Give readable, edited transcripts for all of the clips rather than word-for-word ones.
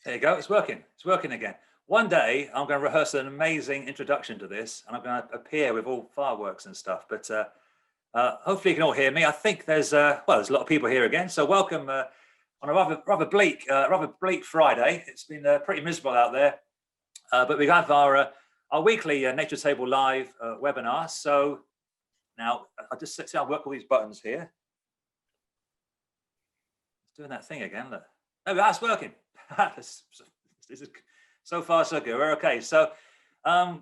There you go. It's working. It's working again. One day I'm going to rehearse an amazing introduction to this, and I'm going to appear with all fireworks and stuff. But hopefully you can all hear me. I think there's well, there's a lot of people here again. So welcome on a rather bleak Friday. It's been pretty miserable out there, but we have our weekly Nature Table Live webinar. So now I'll just see how I work all these buttons here. It's doing that thing again. Look. Oh, that's working. This is so far so good. We're okay. So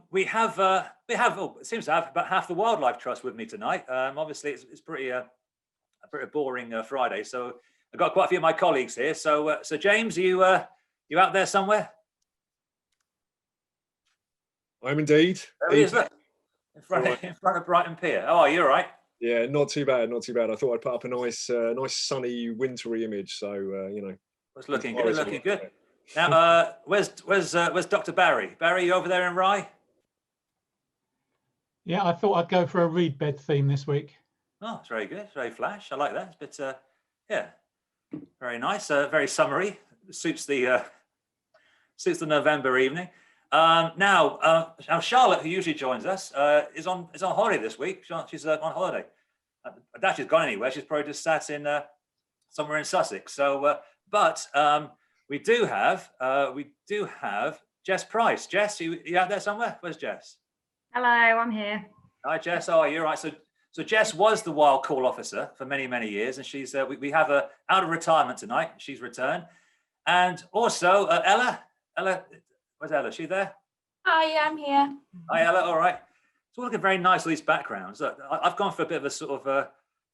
we have it seems to have about half the Wildlife Trust with me tonight. Obviously it's pretty a pretty boring Friday. So I've got quite a few of my colleagues here. So so James, you out there somewhere? I'm indeed. There he is, look, in front of Brighton Pier. Oh, you're right. Yeah, not too bad, not too bad. I thought I'd put up a nice sunny, wintry image. So you know, it's looking good. Looking good. Now, where's Dr. Barry? Barry, you over there in Rye? Yeah, I thought I'd go for a reed bed theme this week. Oh, it's very good. It's very flash. I like that. It's a bit, yeah, very nice. Very summery. Suits the November evening. Now Charlotte, who usually joins us, is on holiday this week. She's on holiday. I doubt she's gone anywhere. She's probably just sat in somewhere in Sussex. So, but we do have Jess Price. Jess, you out there somewhere? Where's Jess? Hello, I'm here. Hi, Jess. Oh, you're right. So Jess was the wild call officer for many years, and she's we have her out of retirement tonight. She's returned, and also Ella. Where's Ella? Is she there? Hi, yeah, I'm here. Hi, Ella. All right. It's all looking very nice, all these backgrounds. Look, I've gone for a bit of a sort of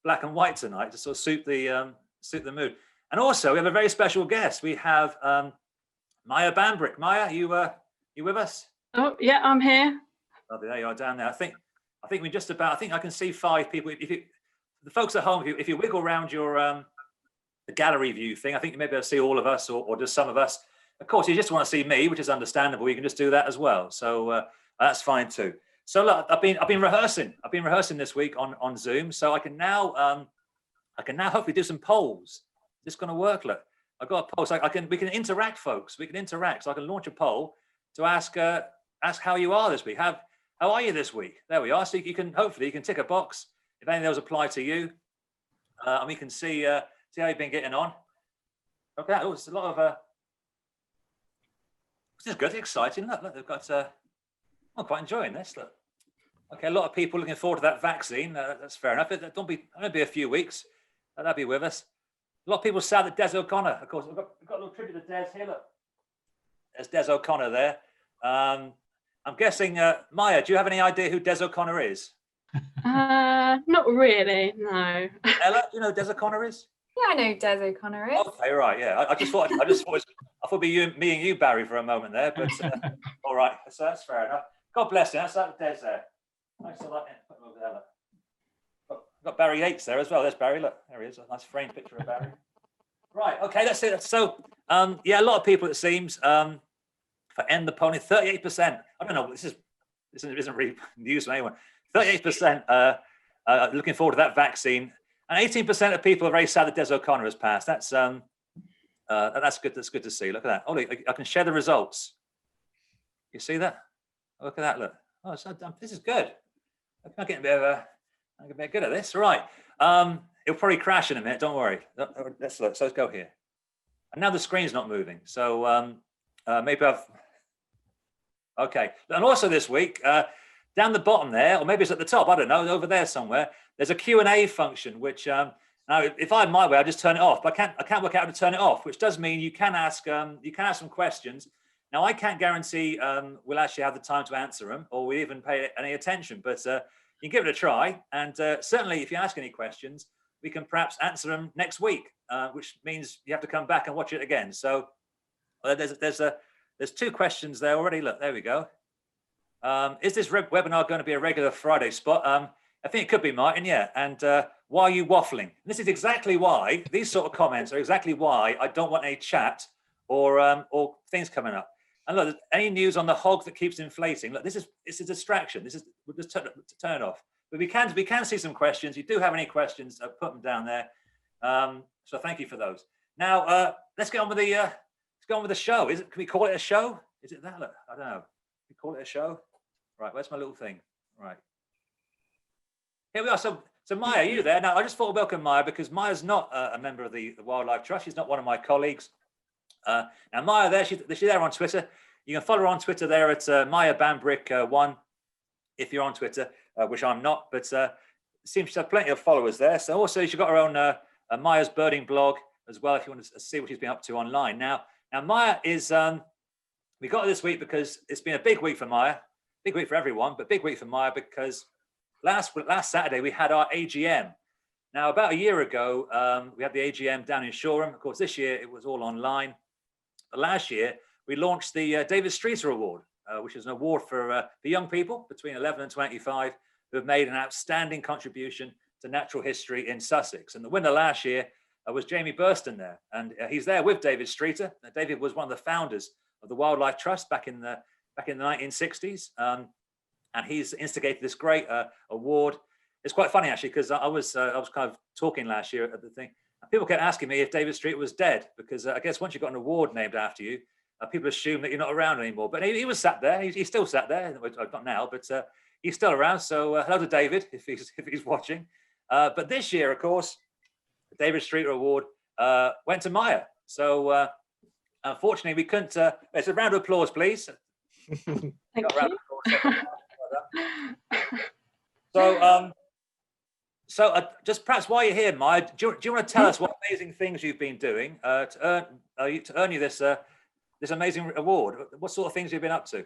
black and white tonight to sort of suit the mood. And also, we have a very special guest. We have Mya Bambrick. Mya, you with us? Oh, yeah, I'm here. Lovely. There you are down there. I think we just about. I think I can see 5 people. If you, the folks at home, if you wiggle around your the gallery view thing, I think you may be able to see all of us, or just some of us. Of course, you just want to see me, which is understandable. You can just do that as well. So that's fine too. So look, I've been rehearsing. I've been rehearsing this week on Zoom. So I can now hopefully do some polls. Is this going to work? Look, I've got a poll. So we can interact, folks. We can interact. So I can launch a poll to ask how you are this week. How are you this week? There we are. So you can hopefully tick a box if any of those apply to you, and we can see how you've been getting on. Okay, oh, it's a lot of. This is good, exciting. Look, they've got. I'm quite enjoying this. Look, okay, a lot of people looking forward to that vaccine. That's fair enough. Don't be a few weeks. That'll be with us. A lot of people sad that Des O'Connor. Of course, we've got a little tribute to Des here. Look, there's Des O'Connor there. I'm guessing, Mya, do you have any idea who Des O'Connor is? Not really, no. Ella, do you know who Des O'Connor is? Yeah, I know who Des O'Connor is. Okay, right, yeah. I thought it'd be me and you, Barry, for a moment there, but all right, so that's fair enough. God bless you. That's that Des there. Nice to like it. Ella. Got Barry Yates there as well. There's Barry. Look, there he is. A nice framed picture of Barry. Right. Okay. That's it. So, yeah, a lot of people, it seems, for End the Pony, 38%. I don't know. This isn't really news for anyone. 38% looking forward to that vaccine, and 18% of people are very sad that Des O'Connor has passed. That's good. That's good to see. Look at that. Oh, I can share the results. You see that? Look at that. Look. Oh, this is good. I'm getting I'm gonna be good at this, right? It'll probably crash in a minute. Don't worry. Let's look. So let's go here. And now the screen's not moving. So maybe I've. Okay. And also this week, down the bottom there, or maybe it's at the top. I don't know. Over there somewhere, there's a Q&A function. Which now, if I had my way, I'd just turn it off. But I can't work out how to turn it off. Which does mean you can ask some questions. Now I can't guarantee we'll actually have the time to answer them, or we even pay any attention. But you can give it a try, and certainly if you ask any questions, we can perhaps answer them next week, which means you have to come back and watch it again. So there's 2 questions there already. Look, there we go. Is this webinar going to be a regular Friday spot? I think it could be, Martin. Yeah. And why are you waffling? And this is exactly why these sort of comments are exactly why I don't want any chat or things coming up. And look, any news on the hog that keeps inflating? Look, it's a distraction. We'll just turn it off. But we can see some questions. If you do have any questions, put them down there. So thank you for those. Now let's get on with the let's go on with the show. Can we call it a show? Is it that? Look, I don't know. Can we call it a show? Right, where's my little thing? Right. Here we are. So Mya, are you there? Now, I just thought I'd welcome Mya because Mya's not a member of the Wildlife Trust. She's not one of my colleagues. Now, Mya, there, she's there on Twitter. You can follow her on Twitter there at Mya Bambrick 1 if you're on Twitter, which I'm not, but seems to have plenty of followers there. So also she's got her own Mya's Birding blog as well if you want to see what she's been up to online. Now Mya is, we got her this week because it's been a big week for Mya, big week for everyone, but big week for Mya because last Saturday we had our AGM. Now about a year ago, we had the AGM down in Shoreham. Of course, this year it was all online. But last year we launched the David Streeter Award, which is an award for young people between 11 and 25 who have made an outstanding contribution to natural history in Sussex. And the winner last year was Jamie Burston there. And he's there with David Streeter. David was one of the founders of the Wildlife Trust back in the 1960s. And he's instigated this great award. It's quite funny, actually, because I was kind of talking last year at the thing. And people kept asking me if David Streeter was dead, because I guess once you've got an award named after you, people assume that you're not around anymore. But he was sat there. He's still sat there. Not now, but he's still around. So hello to David if he's watching. But this year, of course, the David Streeter Award went to Mya. So unfortunately, we couldn't. It's a round of applause, please. Thank you. So just perhaps while you're here, Mya, do you want to tell us what amazing things you've been doing to earn you this this amazing award? What sort of things you've been up to?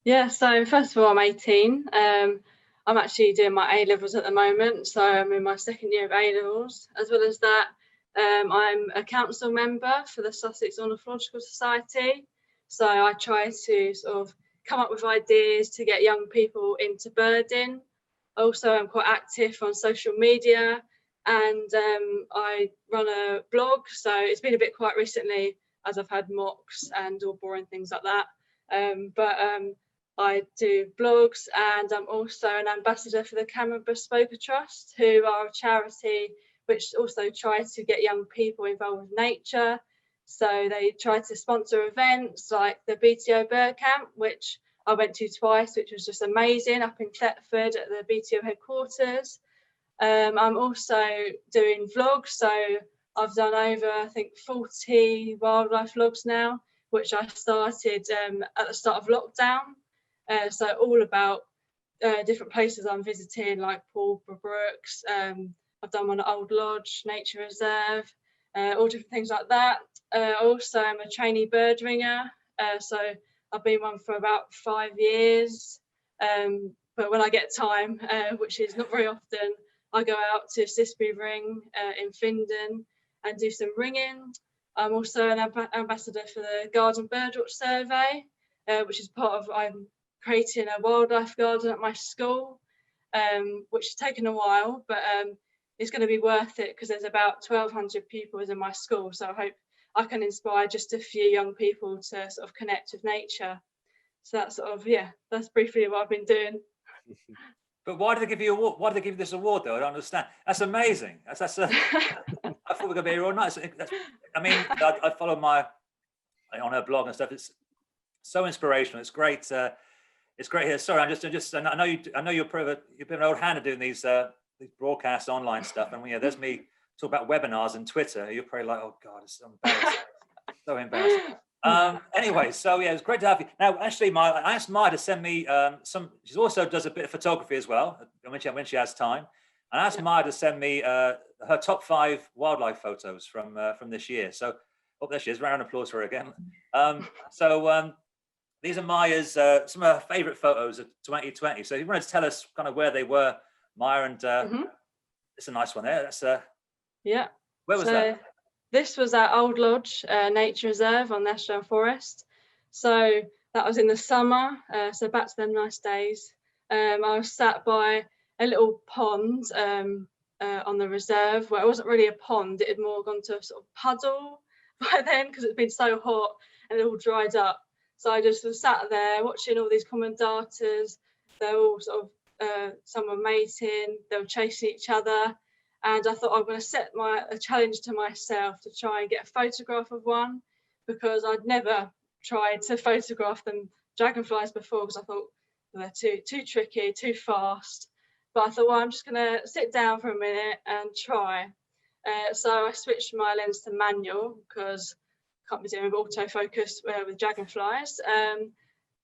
Yeah, so first of all, I'm 18. I'm actually doing my A-levels at the moment, so I'm in my second year of A-levels. As well as that, I'm a council member for the Sussex Ornithological Society. So I try to sort of come up with ideas to get young people into birding. Also, I'm quite active on social media, and I run a blog. So it's been a bit quiet recently as I've had mocks and all boring things like that. But I do blogs, and I'm also an ambassador for the Cameron Bespoke Trust, who are a charity which also try to get young people involved with nature. So they try to sponsor events like the BTO Bird Camp, which I went to twice, which was just amazing, up in Thetford at the BTO headquarters. I'm also doing vlogs, so I've done over, I think, 40 wildlife vlogs now, which I started at the start of lockdown. So all about different places I'm visiting, like Pallid Brooks. I've done one at Old Lodge, Nature Reserve, all different things like that. Also, I'm a trainee bird ringer, so I've been one for about 5 years. But when I get time, which is not very often, I go out to Sisbury Ring in Findon and do some ringing. I'm also an ambassador for the Garden Birdwatch Survey, which is part of, I'm creating a wildlife garden at my school, which has taken a while, but it's going to be worth it because there's about 1,200 pupils in my school. So I hope I can inspire just a few young people to sort of connect with nature. So that's sort of, yeah, that's briefly what I've been doing. But why did they give you award? Why did they give you this award though? I don't understand. That's amazing. I thought we were going to be real nice. I mean, I follow Mya on her blog and stuff. It's so inspirational. It's great. It's great here. Sorry, I know you've been an old hand at doing these broadcasts online stuff. And there's me talk about webinars and Twitter. You're probably like, oh God, it's so embarrassing. So embarrassing. Anyway, so yeah, it's great to have you. Now, actually, I asked Mya to send me some. She also does a bit of photography as well when she has time. And I asked Mya to send me her top 5 wildlife photos from this year. So, oh, there she is. Round of applause for her again. These are Mya's some of her favourite photos of 2020. So, you wanted to tell us kind of where they were, Mya, and it's a nice one there. That's yeah. Where was that? This was at Old Lodge Nature Reserve on National Forest. So that was in the summer. So back to them nice days. I was sat by a little pond on the reserve, where it wasn't really a pond. It had more gone to a sort of puddle by then because it'd been so hot and it all dried up. So I just was sat there watching all these commendators. They're all sort of, some were mating, they were chasing each other. And I thought I'm going to set a challenge to myself to try and get a photograph of one, because I'd never tried to photograph them dragonflies before, because I thought they're too tricky, too fast. But I thought, well, I'm just going to sit down for a minute and try. So I switched my lens to manual, because I can't be doing autofocus with dragonflies.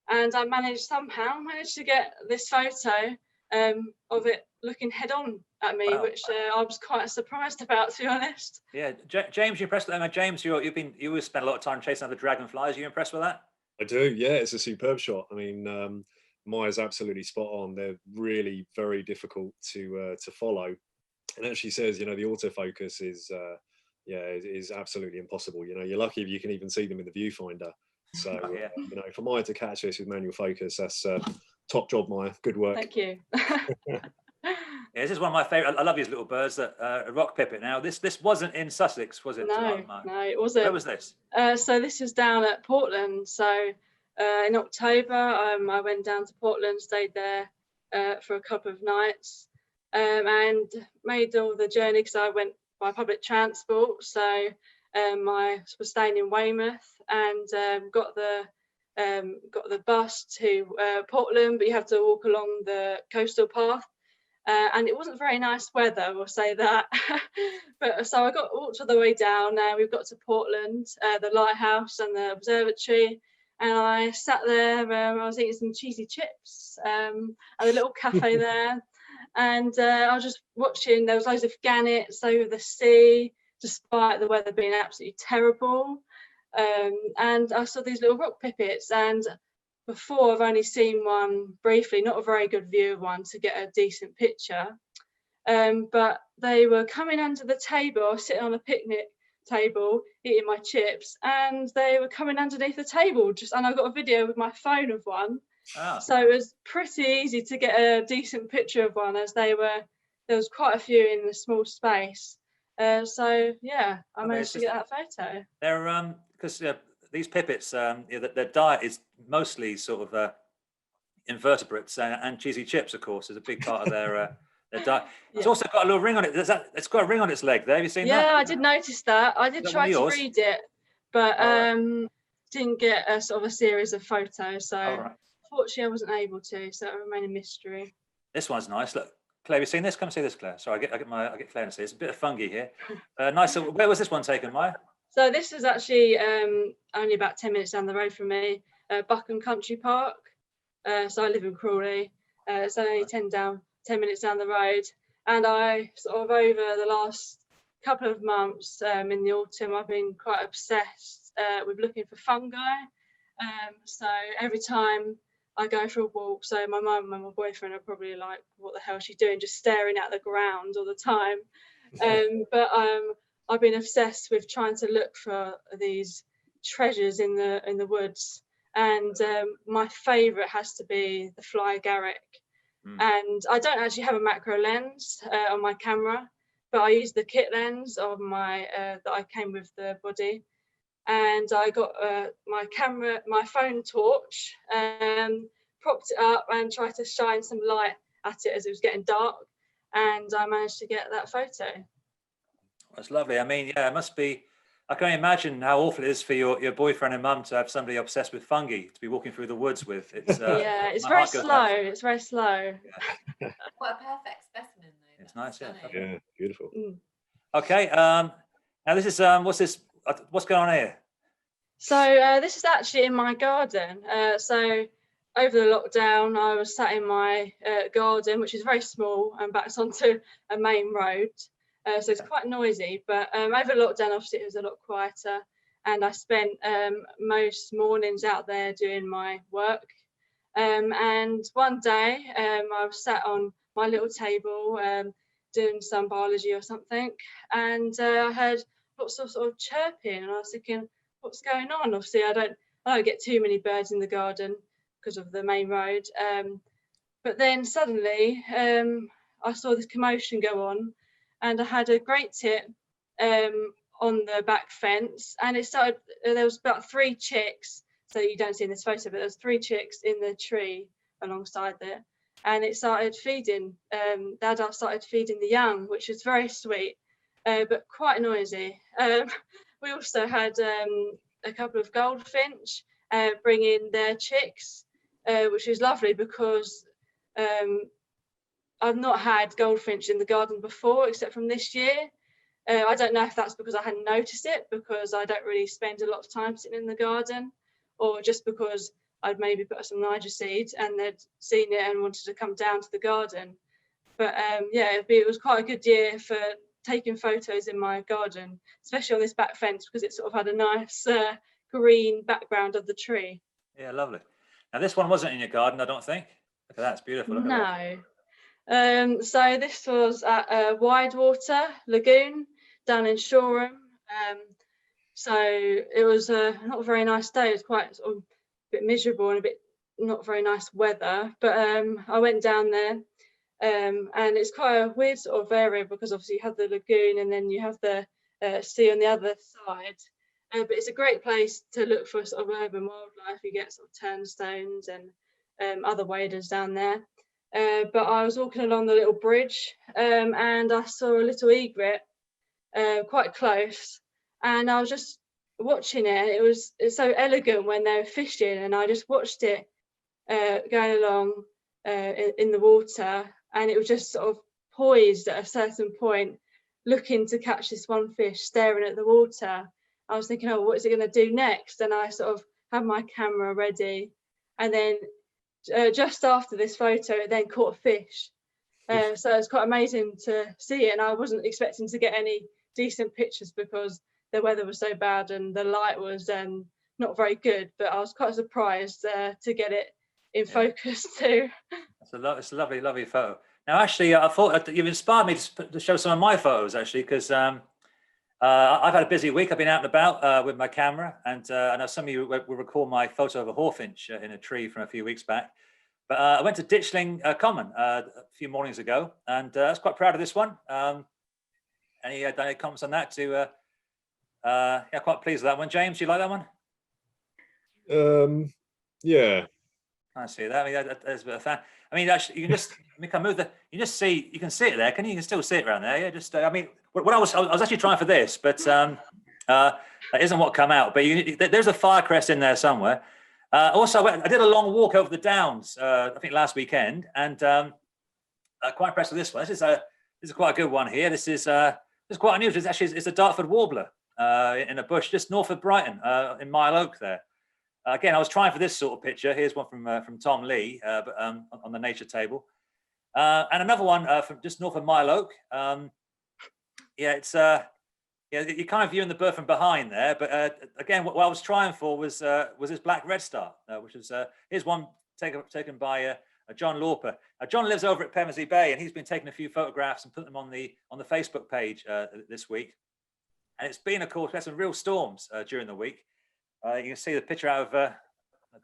And I somehow managed to get this photo of it looking head on at me, Wow. which I was quite surprised about, to be honest. Yeah, James, you impressed with that? James, you always spend a lot of time chasing other dragonflies. Are you impressed with that? I do, yeah. It's a superb shot. I mean, Mya's absolutely spot on. They're really very difficult to follow, and as she says, you know, the autofocus is is absolutely impossible. You know, you're lucky if you can even see them in the viewfinder. So Yeah. you know, for Mya to catch this with manual focus, that's top job, Mya. Good work. Thank you. Yeah, this is one of my favourite. I love these little birds. That a rock pipit. Now, this wasn't in Sussex, was it? No, it wasn't. Where was this? So this was down at Portland. So in October, I went down to Portland, stayed there for a couple of nights, and made all the journey, because I went by public transport. So I was staying in Weymouth, and got the bus to Portland, but you have to walk along the coastal path. And it wasn't very nice weather, we'll say that. But so I walked all the way down. We've got to Portland, the lighthouse and the observatory, and I sat there. I was eating some cheesy chips at a little cafe there, and I was just watching. There was loads of gannets over the sea, despite the weather being absolutely terrible. And I saw these little rock pipits, and before I've only seen one briefly, not a very good view of one to get a decent picture. But they were coming under the table. I was sitting on a picnic table eating my chips, and they were coming underneath the table. And I got a video with my phone of one. Ah. So it was pretty easy to get a decent picture of one, as there was quite a few in a small space. So yeah, I managed to get that photo. They're because these pipits, their diet is mostly sort of invertebrates, and cheesy chips, of course, is a big part of their diet. It's Yeah. also got a little ring on it. It's got a ring on its leg there. Have you seen that? Yeah, I did notice that. I did Is that try one of to yours? read it, but All didn't get a sort of a series of photos. So All right. unfortunately, I wasn't able to. So it remained a mystery. This one's nice. Look, Claire, have you seen this? Come see this, Claire. Sorry, I get Claire to see. It's a bit of fungi here. Nice. So where was this one taken, Mya? So this is actually only about 10 minutes down the road from me, Buchan Country Park. So I live in Crawley. It's only 10 minutes down the road. And I sort of, over the last couple of months in the autumn, I've been quite obsessed with looking for fungi. So every time I go for a walk, so my mum and my boyfriend are probably like, what the hell is she doing, just staring at the ground all the time. But I've been obsessed with trying to look for these treasures in the woods, and my favourite has to be the fly agaric. And I don't actually have a macro lens on my camera, but I use the kit lens of my that I came with the body, and I got my phone torch, propped it up and tried to shine some light at it as it was getting dark, and I managed to get that photo. That's lovely. I mean, yeah, it must be. I can imagine how awful it is for your boyfriend and mum to have somebody obsessed with fungi to be walking through the woods with. It's yeah, it's my very heart goes slow. out to you. It's very slow. Yeah. What a perfect specimen, though. It's nice, yeah. Stunning. Yeah, beautiful. Okay. Now this is what's this? What's going on here? So this is actually in my garden. So over the lockdown, I was sat in my garden, which is very small and backs onto a main road. So it's quite noisy, but over lockdown, obviously, it was a lot quieter. And I spent most mornings out there doing my work. And one day, I was sat on my little table doing some biology or something. And I heard lots of sort of chirping. And I was thinking, what's going on? Obviously, I don't get too many birds in the garden because of the main road. But then suddenly, I saw this commotion go on. And I had a great tit on the back fence, and it started. There was about 3 chicks, so you don't see in this photo, but there was 3 chicks in the tree alongside there, and it started feeding. The adult started feeding the young, which was very sweet, but quite noisy. We also had a couple of goldfinch bringing their chicks, which is lovely because I've not had goldfinch in the garden before except from this year. I don't know if that's because I hadn't noticed it, because I don't really spend a lot of time sitting in the garden, or just because I'd maybe put some Niger seeds and they'd seen it and wanted to come down to the garden. But yeah, it was quite a good year for taking photos in my garden, especially on this back fence, because it sort of had a nice green background of the tree. Yeah, lovely. Now this one wasn't in your garden, I don't think. Look at that, it's beautiful. Look at No. So this was at Widewater Lagoon down in Shoreham. So it was not a very nice day. It was quite sort of a bit miserable and a bit not very nice weather. But I went down there, and it's quite a weird sort of area because obviously you have the lagoon and then you have the sea on the other side. But it's a great place to look for sort of urban wildlife. You get sort of turnstones and other waders down there. But I was walking along the little bridge and I saw a little egret quite close, and I was just watching it. It's so elegant when they were fishing, and I just watched it going along in the water, and it was just sort of poised at a certain point, looking to catch this one fish, staring at the water. I was thinking, oh, what is it going to do next? And I sort of had my camera ready, and then just after this photo, it then caught a fish. So it was quite amazing to see it, and I wasn't expecting to get any decent pictures because the weather was so bad and the light was not very good, but I was quite surprised to get it in focus too. It's a lovely, lovely photo. Now, actually, I thought you've inspired me to show some of my photos, actually, because I've had a busy week. I've been out and about with my camera, and I know some of you will recall my photo of a hawfinch in a tree from a few weeks back. But I went to Ditchling Common a few mornings ago, and I was quite proud of this one. Any comments on that? Yeah, quite pleased with that one. James, do you like that one? Yeah. I see that. I mean, there's a bit of fan. I mean, actually, you can just move the. You just see. You can see it there. Can you? You can still see it around there. Yeah. Just. I mean, what I was actually trying for this, but that isn't what come out. But there's a firecrest in there somewhere. Also, I did a long walk over the downs. I think last weekend, and quite impressed with this one. This is quite a good one here. This is quite unusual. It's a Dartford Warbler in a bush just north of Brighton in Mile Oak there. Again, I was trying for this sort of picture. Here's one from Tom Lee, but on the nature table, and another one from just north of Mile Oak. Yeah, it's you're kind of viewing the bird from behind there. But again, what I was trying for was this black red star, which is here's one taken by John Lauper. John lives over at Pevensey Bay, and he's been taking a few photographs and putting them on the Facebook page this week. And it's been, of course, we had some real storms during the week. You can see the picture out of I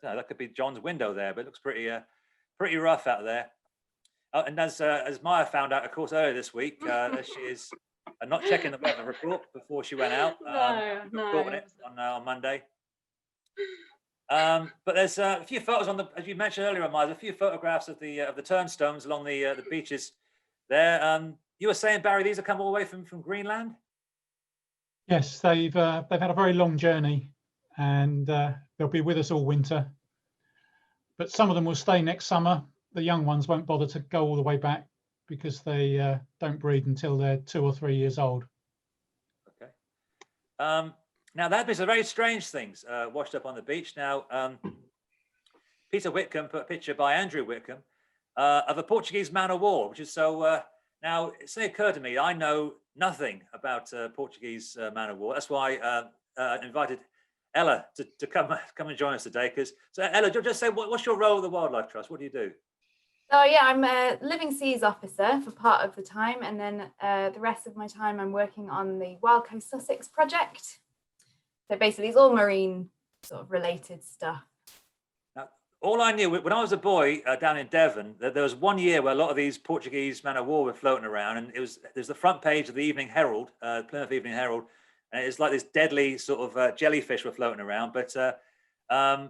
don't know, that could be John's window there, but it looks pretty rough out there. And as Mya found out, of course, earlier this week, she is not checking the weather report before she went out. Reporting it on Monday. But there's a few photos as you mentioned earlier, Mya, there's a few photographs of the turnstones along the beaches there. You were saying, Barry, these have come all the way from Greenland? Yes, they've had a very long journey, and they'll be with us all winter. But some of them will stay next summer. The young ones won't bother to go all the way back because they don't breed until they're 2 or 3 years old. Okay. Now that is a very strange things washed up on the beach. Now, Peter Whitcomb put a picture by Andrew Whitcomb of a Portuguese man-of-war, which is so. Now it's occurred to me, I know nothing about Portuguese man-of-war. That's why I invited Ella to come and join us today. So Ella, just say what's your role at the Wildlife Trust? What do you do? Oh yeah, I'm a living seas officer for part of the time, and then the rest of my time I'm working on the Wild Coast Sussex project. So basically it's all marine sort of related stuff. Now, all I knew when I was a boy down in Devon, that there was one year where a lot of these Portuguese man-of-war were floating around, and there's the front page of the Evening Herald, Plymouth Evening Herald, and it's like this deadly sort of jellyfish were floating around, but I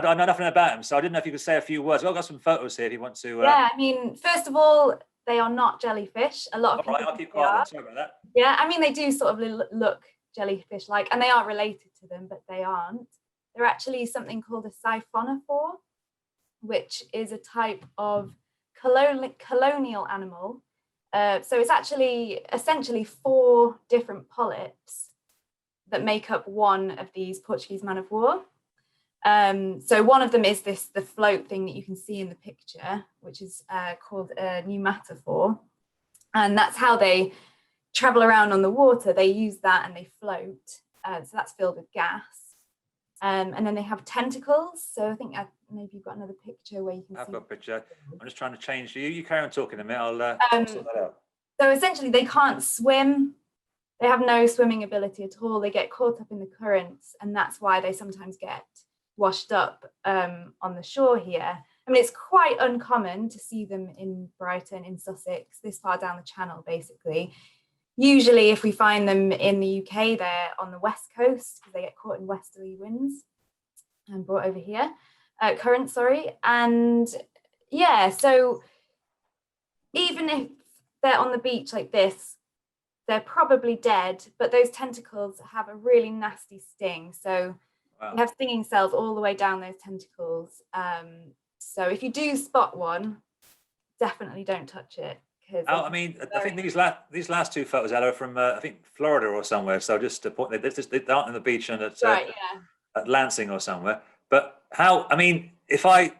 know nothing about them, so I didn't know if you could say a few words. I've got some photos here if you want to. Yeah, I mean, first of all, they are not jellyfish. A lot of people. All right, I'll keep quiet. Sorry about that. Yeah, I mean, they do sort of look jellyfish-like, and they are related to them, but they aren't. They're actually something called a Sciphonophore, which is a type of colonial animal. So it's actually essentially 4 different polyps that make up one of these Portuguese man of war. So one of them is the float thing that you can see in the picture, which is called a Pneumatophore. And that's how they travel around on the water. They use that and they float. So that's filled with gas. And then they have tentacles. So I think maybe you've got another picture where you can see. I've got a picture. I'm just trying to change. You carry on talking a minute. I'll sort that out. So essentially they can't swim. They have no swimming ability at all. They get caught up in the currents, and that's why they sometimes get washed up on the shore here. I mean, it's quite uncommon to see them in Brighton, in Sussex, this far down the channel, basically. Usually, if we find them in the UK, they're on the west coast because they get caught in westerly winds and brought over here, currents, sorry. And yeah, so even if they're on the beach like this, they're probably dead, but those tentacles have a really nasty sting. So you have stinging cells all the way down those tentacles. So if you do spot one, definitely don't touch it. I mean, I think these last 2 photos, Ella, are from I think Florida or somewhere. So just to point, they aren't on the beach and at Lansing or somewhere. But how? I mean, if I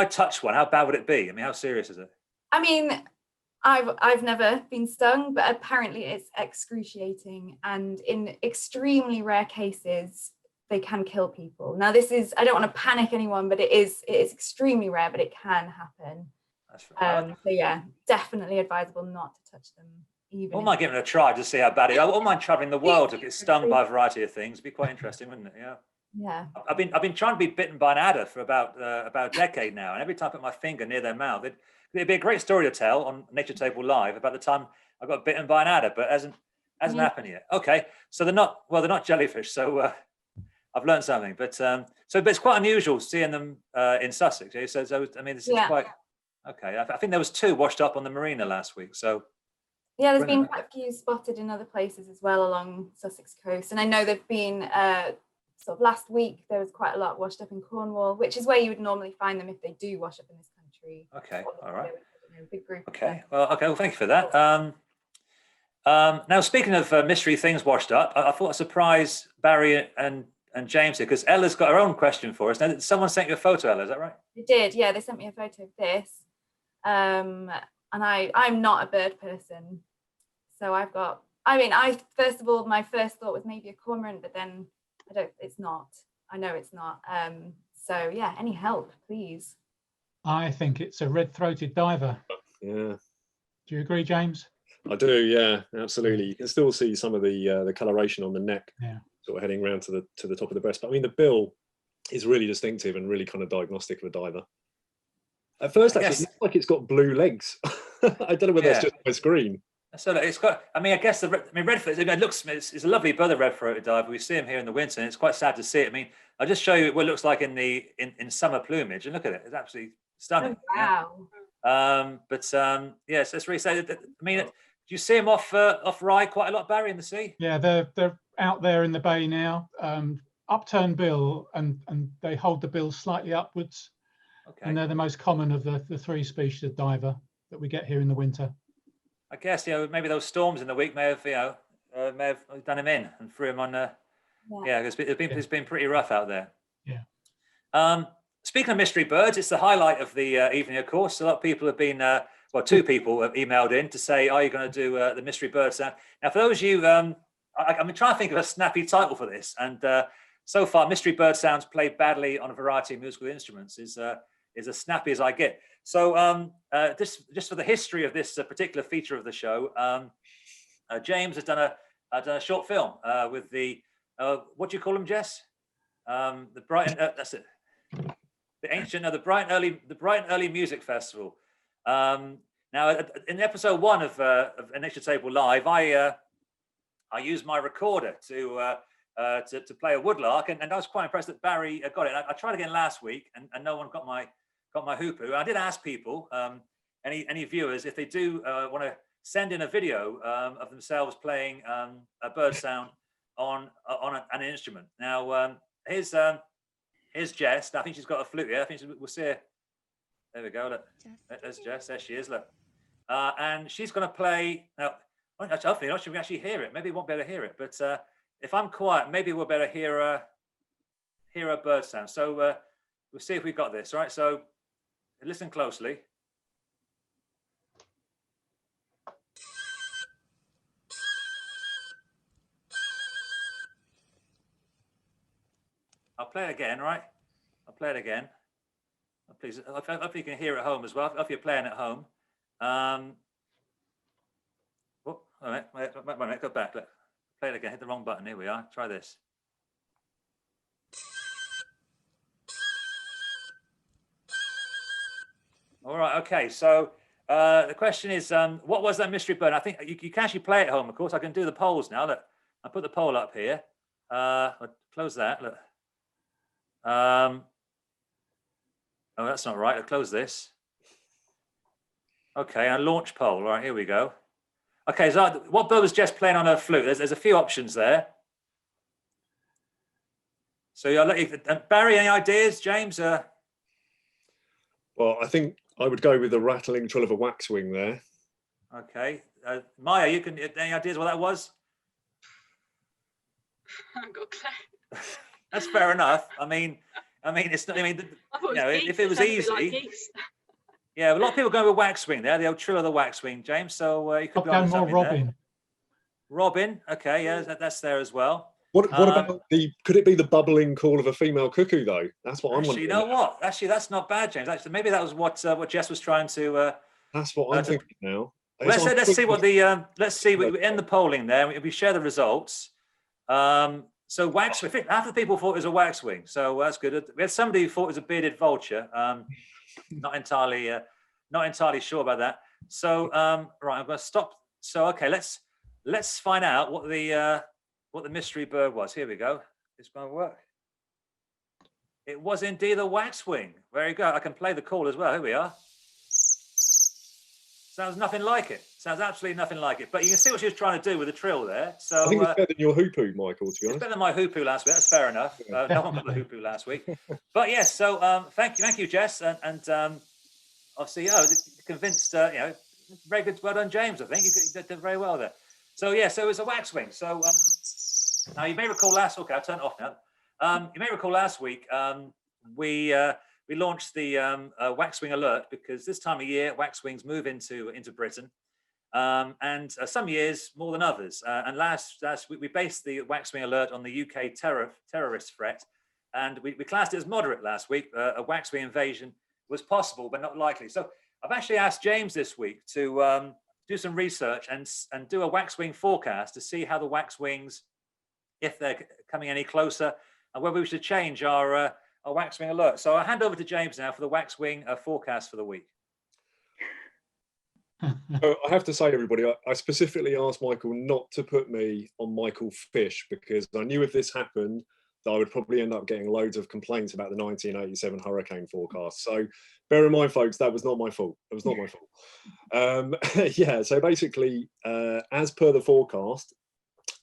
touch one, how bad would it be? I mean, how serious is it? I mean, I've never been stung, but apparently it's excruciating, and in extremely rare cases, they can kill people. Now, this is, I don't want to panic anyone, but it is extremely rare, but it can happen. That's right. So yeah, definitely advisable not to touch them. Even I might give it a try to see how bad it is. I wouldn't mind traveling the world to get stung by a variety of things. It'd be quite interesting, wouldn't it? Yeah. Yeah. I've been trying to be bitten by an adder for about a decade now, and every time I put my finger near their mouth, it'd be a great story to tell on Nature Table Live about the time I got bitten by an adder, but hasn't happened yet. Okay, so they're not jellyfish, so I've learned something. But but it's quite unusual seeing them in Sussex. So I mean, this is quite okay. I think there was 2 washed up on the marina last week. So yeah, there's been quite a few spotted in other places as well along Sussex coast, and I know there've been sort of last week there was quite a lot washed up in Cornwall, which is where you would normally find them if they do wash up in this country. Okay, all right. Big group. Okay, well, thank you for that. Now, speaking of mystery things washed up, I thought I'd surprise Barry and James here, because Ella's got her own question for us. Now, someone sent you a photo, Ella, is that right? They did, yeah. They sent me a photo of this, and I'm not a bird person, so I've got. I mean, first of all, my first thought was maybe a cormorant, but then it's not. I know it's not. So yeah, any help, please. I think it's a red-throated diver. Yeah. Do you agree, James? I do, yeah, absolutely. You can still see some of the coloration on the neck, sort of heading around to the top of the breast. But I mean, the bill is really distinctive and really kind of diagnostic of a diver. At first, actually, it looks like it's got blue legs. I don't know whether that's just my screen. So it's got. I mean, I guess red-throated. It looks. It's a lovely bird, the red-throated diver. We see them here in the winter, and it's quite sad to see it. I mean, I'll just show you what it looks like in summer plumage, and look at it. It's absolutely stunning. Oh, wow. Yes, it's really sad. I mean, do you see them off Rye quite a lot, Barry, in the sea? Yeah, they're out there in the bay now. Upturned bill, and they hold the bill slightly upwards. Okay. And they're the most common of the 3 species of diver that we get here in the winter. I guess maybe those storms in the week may have done him in and threw him on. It's been pretty rough out there. Yeah. Speaking of mystery birds, it's the highlight of the evening, of course. A lot of people have been, 2 people have emailed in to say, "Are you going to do the mystery bird sound?" Now, for those of you, I'm trying to think of a snappy title for this, and so far, mystery bird sounds played badly on a variety of musical instruments is as snappy as I get. So, just for the history of this particular feature of the show, James has done a short film with the what do you call them, Jess? The Brighton. That's it. The Brighton Early Music Festival. Now, in episode 1 of Nature Table Live, I used my recorder to play a woodlark, and I was quite impressed that Barry got it. I tried again last week, and no one got my hoopoo. I did ask people, any viewers, if they do want to send in a video of themselves playing a bird sound on an instrument. Now, here's Jess. I think she's got a flute here. I think we'll see her. There we go. Look, there's Jess. There she is. Look, and she's going to play now. Hopefully, not. She can actually hear it. Maybe we won't be able to hear it, but if I'm quiet, maybe we'll be able to hear a bird sound. So we'll see if we've got this. All right. So listen closely. I'll play it again, right? I'll play it again. Please, hopefully you can hear it at home as well. If you're playing at home. Oh, all right, wait, go back. Look, play it again. Hit the wrong button. Here we are. Try this. All right. Okay. So the question is, what was that mystery bird? I think you can actually play it at home. Of course, I can do the polls now. Look, I put the poll up here. I'll close that. Look. Oh, that's not right. I'll close this. Okay, and launch poll. All right, here we go. Okay, so what bird was Jess playing on her flute? There's a few options there. So Barry, any ideas? James? Well, I think I would go with the rattling trill of a waxwing there. Okay, Mya, any ideas what that was? I haven't got a clue. That's fair enough. I mean, it's not. I mean, if it was easy. Like yeah, a lot of people go with waxwing there, the old trill of the waxwing, James. So you could be on something Robin. there. Robin, okay, yeah, that's there as well. What about could it be the bubbling call of a female cuckoo though? That's what I'm wondering. You know what? Actually, that's not bad, James. Actually, maybe that was what Jess was trying to. That's what I'm thinking now. Let's see what the let's see. We end the polling there. We share the results. So waxwing. I think half the people thought it was a waxwing, so that's good. We had somebody who thought it was a bearded vulture. Not entirely sure about that. So right, I'm going to stop. So okay, let's find out what the mystery bird was. Here we go. It's going to work. It was indeed a waxwing. There you go. I can play the call as well. Here we are. Sounds nothing like it. Sounds absolutely nothing like it. But you can see what she was trying to do with the trill there. So I think it's better than your hoopoo, Michael, to be honest. It's better than my hoopoo last week. That's fair enough. No one got the hoopoo last week. But yes, so thank you, Jess. And obviously, convinced, very good. Well done, James, I think. You did very well there. So, yeah, so it was a waxwing. So now you may recall I'll turn it off now. You may recall last week, we launched the waxwing alert because this time of year, waxwings move into Britain. And some years more than others. And last week, we based the waxwing alert on the UK terrorist threat. And we classed it as moderate last week. A waxwing invasion was possible, but not likely. So I've actually asked James this week to do some research and do a waxwing forecast to see how the waxwings, if they're coming any closer, and whether we should change our waxwing alert. So I'll hand over to James now for the waxwing forecast for the week. I have to say, everybody, I specifically asked Michael not to put me on Michael Fish because I knew if this happened, that I would probably end up getting loads of complaints about the 1987 hurricane forecast. So bear in mind, folks, that was not my fault. It was not my fault. Yeah, so basically, as per the forecast,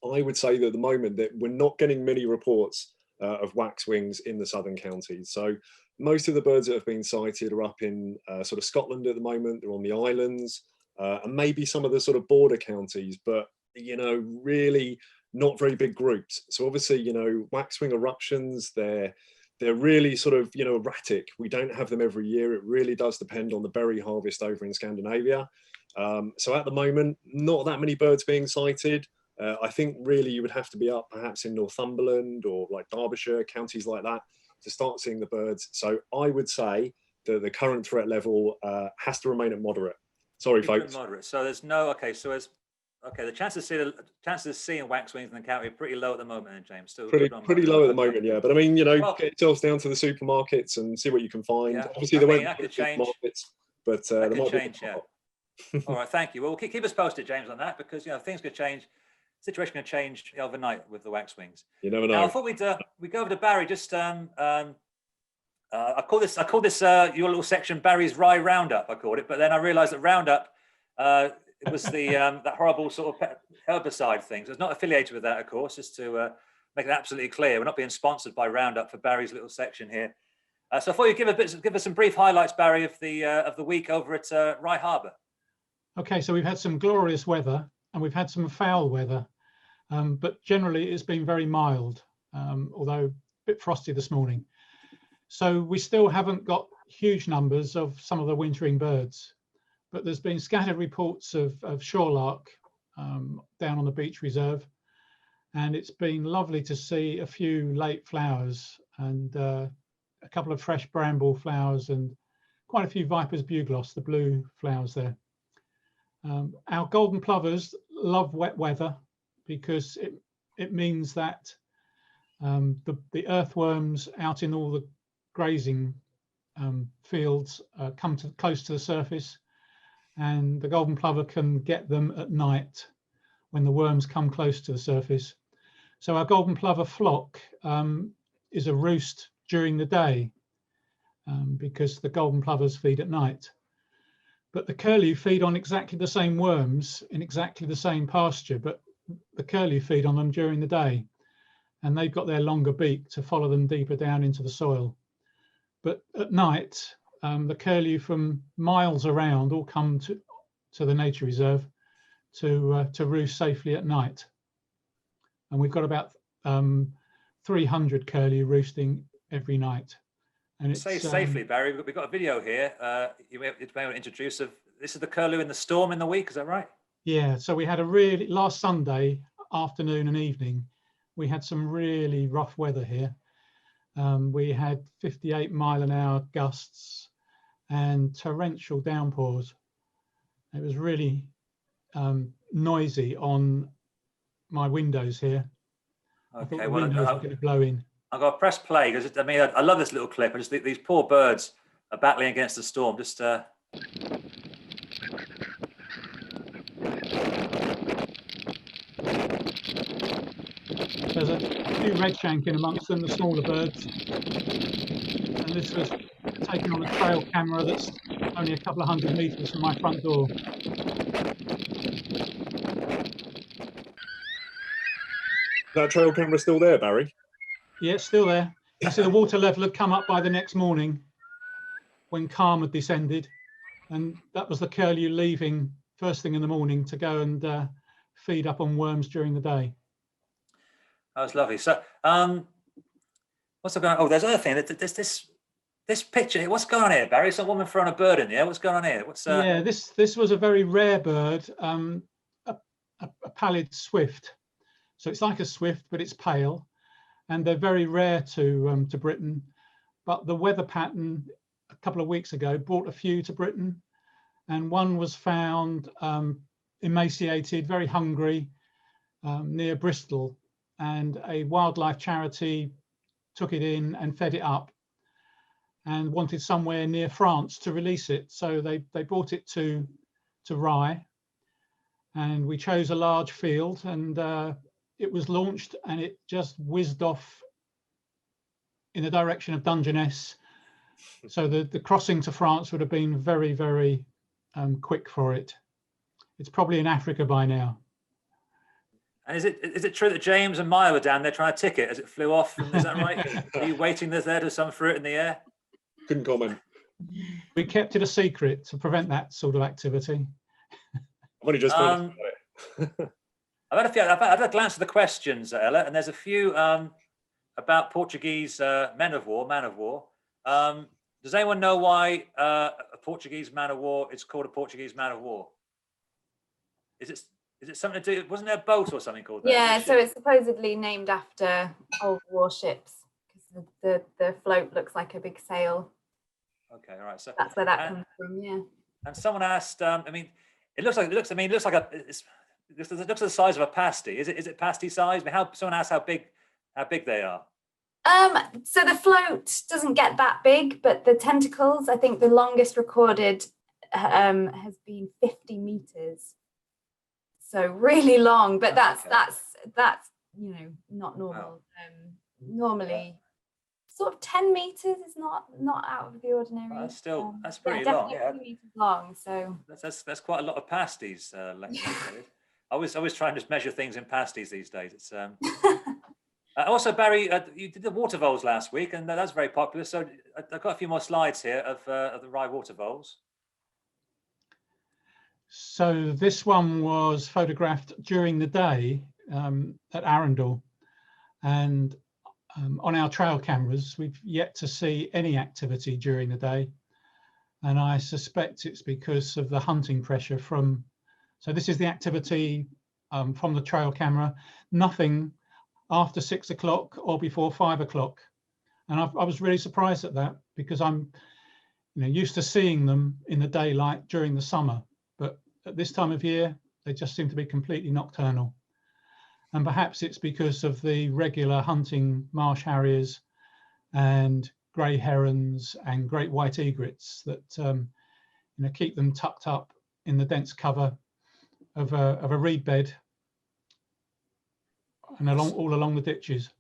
I would say that at the moment that we're not getting many reports of waxwings in the southern counties. So most of the birds that have been sighted are up in sort of Scotland at the moment. They're on the islands and maybe some of the sort of border counties, but, really not very big groups. So obviously, waxwing eruptions, they're really sort of, erratic. We don't have them every year. It really does depend on the berry harvest over in Scandinavia. So at the moment, not that many birds being sighted. I think really you would have to be up perhaps in Northumberland or like Derbyshire, counties like that, to start seeing the birds. So I would say that the current threat level has to remain at moderate. Sorry, folks. Moderate. So there's no, the chances of seeing waxwings in the county are pretty low at the moment, then, James. Still pretty low at the moment, yeah. But I mean, get yourselves down to the supermarkets and see what you can find. Yeah. Obviously, there won't be supermarkets, but there might change, yeah. All right, thank you. Well, keep us posted, James, on that because things could change. Situation can change overnight with the waxwings. You never know. Now, I thought we'd go over to Barry. Just I call this your little section Barry's Rye Roundup. I called it, but then I realised that Roundup it was the that horrible sort of herbicide thing. So it's not affiliated with that, of course, just to make it absolutely clear. We're not being sponsored by Roundup for Barry's little section here. So I thought you'd give us some brief highlights, Barry, of the week over at Rye Harbour. Okay, so we've had some glorious weather and we've had some foul weather, but generally it's been very mild, although a bit frosty this morning. So we still haven't got huge numbers of some of the wintering birds, but there's been scattered reports of shorelark down on the beach reserve, and it's been lovely to see a few late flowers and a couple of fresh bramble flowers and quite a few Viper's bugloss, the blue flowers there. Our golden plovers love wet weather because it means that the earthworms out in all the grazing fields come close to the surface, and the golden plover can get them at night when the worms come close to the surface. So our golden plover flock is a roost during the day because the golden plovers feed at night. But the curlew feed on exactly the same worms in exactly the same pasture, but the curlew feed on them during the day, and they've got their longer beak to follow them deeper down into the soil. But at night, the curlew from miles around all come to the nature reserve to roost safely at night. And we've got about 300 curlew roosting every night. And it's say safely, Barry. We've got a video here. You may want to introduce this is the curlew in the storm in the week. Is that right? Yeah. So we had last Sunday afternoon and evening, we had some really rough weather here. We had 58-mile-an-hour gusts and torrential downpours. It was really noisy on my windows here. Okay, I thought the well, windows were going to blow in. I've got to press play because I mean I love this little clip. I just think these poor birds are battling against the storm. Just There's a few redshank in amongst them, the smaller birds. And this was taken on a trail camera that's only a couple of 100 meters from my front door. That trail camera still there, Barry? Yeah, it's still there. You see the water level had come up by the next morning when calm had descended, and that was the curlew leaving first thing in the morning to go and feed up on worms during the day. that was lovely. So what's going on? Oh, there's other thing. This picture. What's going on here, Barry? Some woman throwing a bird in the air. What's going on here? What's Yeah, this was a very rare bird, a Pallid Swift. So it's like a swift, but it's pale, and they're very rare to Britain. But the weather pattern a couple of weeks ago brought a few to Britain, and one was found emaciated, very hungry, near Bristol, and a wildlife charity took it in and fed it up and wanted somewhere near France to release it. So they brought it to Rye, and we chose a large field, and it was launched and it just whizzed off in the direction of Dungeness. So the crossing to France would have been very, very quick for it. It's probably in Africa by now. And is it true that James and Mya were down there trying to tick it as it flew off? Is that right? Are you waiting there to some fruit in the air? Couldn't comment. We kept it a secret to prevent that sort of activity. I've only just found about it. I've had a glance at the questions, Ella, and there's a few about Portuguese man of war. Does anyone know why a Portuguese man of war is called a Portuguese man of war? Is it something to do? Wasn't there a boat or something called that? Yeah, so it's supposedly named after old warships because the float looks like a big sail. Okay, all right. So that's where that comes from. Yeah. And someone asked. I mean, it looks like it looks the size of a pasty. Is it pasty size? I mean, someone asked how big they are. So the float doesn't get that big, but the tentacles, I think the longest recorded has been 50 meters. So really long, but that's not normal. Wow. Normally sort of 10 meters is not out of the ordinary. Well, that's pretty yeah, long. definitely Yeah, 2 meters long. So that's quite a lot of pasties. I was trying to measure things in pasties these days. It's also, Barry, you did the water voles last week, and that's very popular. So I've got a few more slides here of the Rye water voles. So this one was photographed during the day at Arundel, and on our trail cameras, we've yet to see any activity during the day. And I suspect it's because of the hunting pressure from, so this is the activity from the trail camera, nothing after 6 o'clock or before 5 o'clock. And I was really surprised at that, because I'm used to seeing them in the daylight during the summer, but at this time of year, they just seem to be completely nocturnal. And perhaps it's because of the regular hunting marsh harriers and grey herons and great white egrets that keep them tucked up in the dense cover of a reed bed and all along the ditches.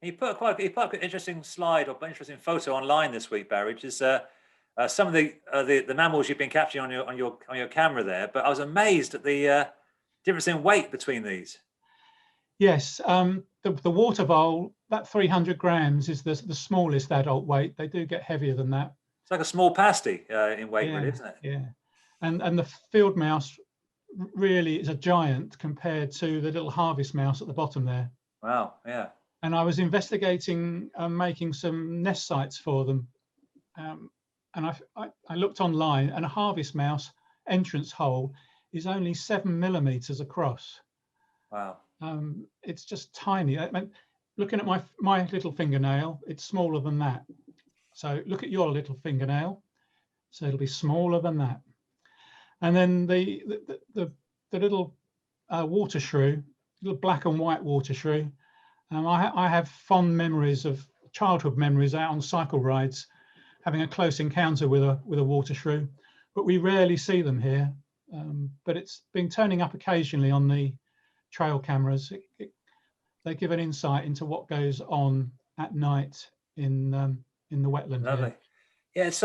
You put quite an interesting slide or interesting photo online this week, Barry, which is some of the mammals you've been capturing on your camera there. But I was amazed at the difference in weight between these. Yes, the water vole, that 300 grams is the smallest adult weight. They do get heavier than that. It's like a small pasty in weight, really, isn't it? Yeah, and the field mouse really is a giant compared to the little harvest mouse at the bottom there. Wow, yeah. And I was investigating making some nest sites for them, and I looked online, and a harvest mouse entrance hole is only 7 millimeters across. Wow. It's just tiny. I mean, looking at my little fingernail, it's smaller than that. So look at your little fingernail. So it'll be smaller than that. And then the little water shrew, little black and white water shrew. I have fond memories of childhood memories out on cycle rides, having a close encounter with a water shrew, but we rarely see them here. But it's been turning up occasionally on the trail cameras. They give an insight into what goes on at night in the wetland. Lovely. Here. Yeah, it's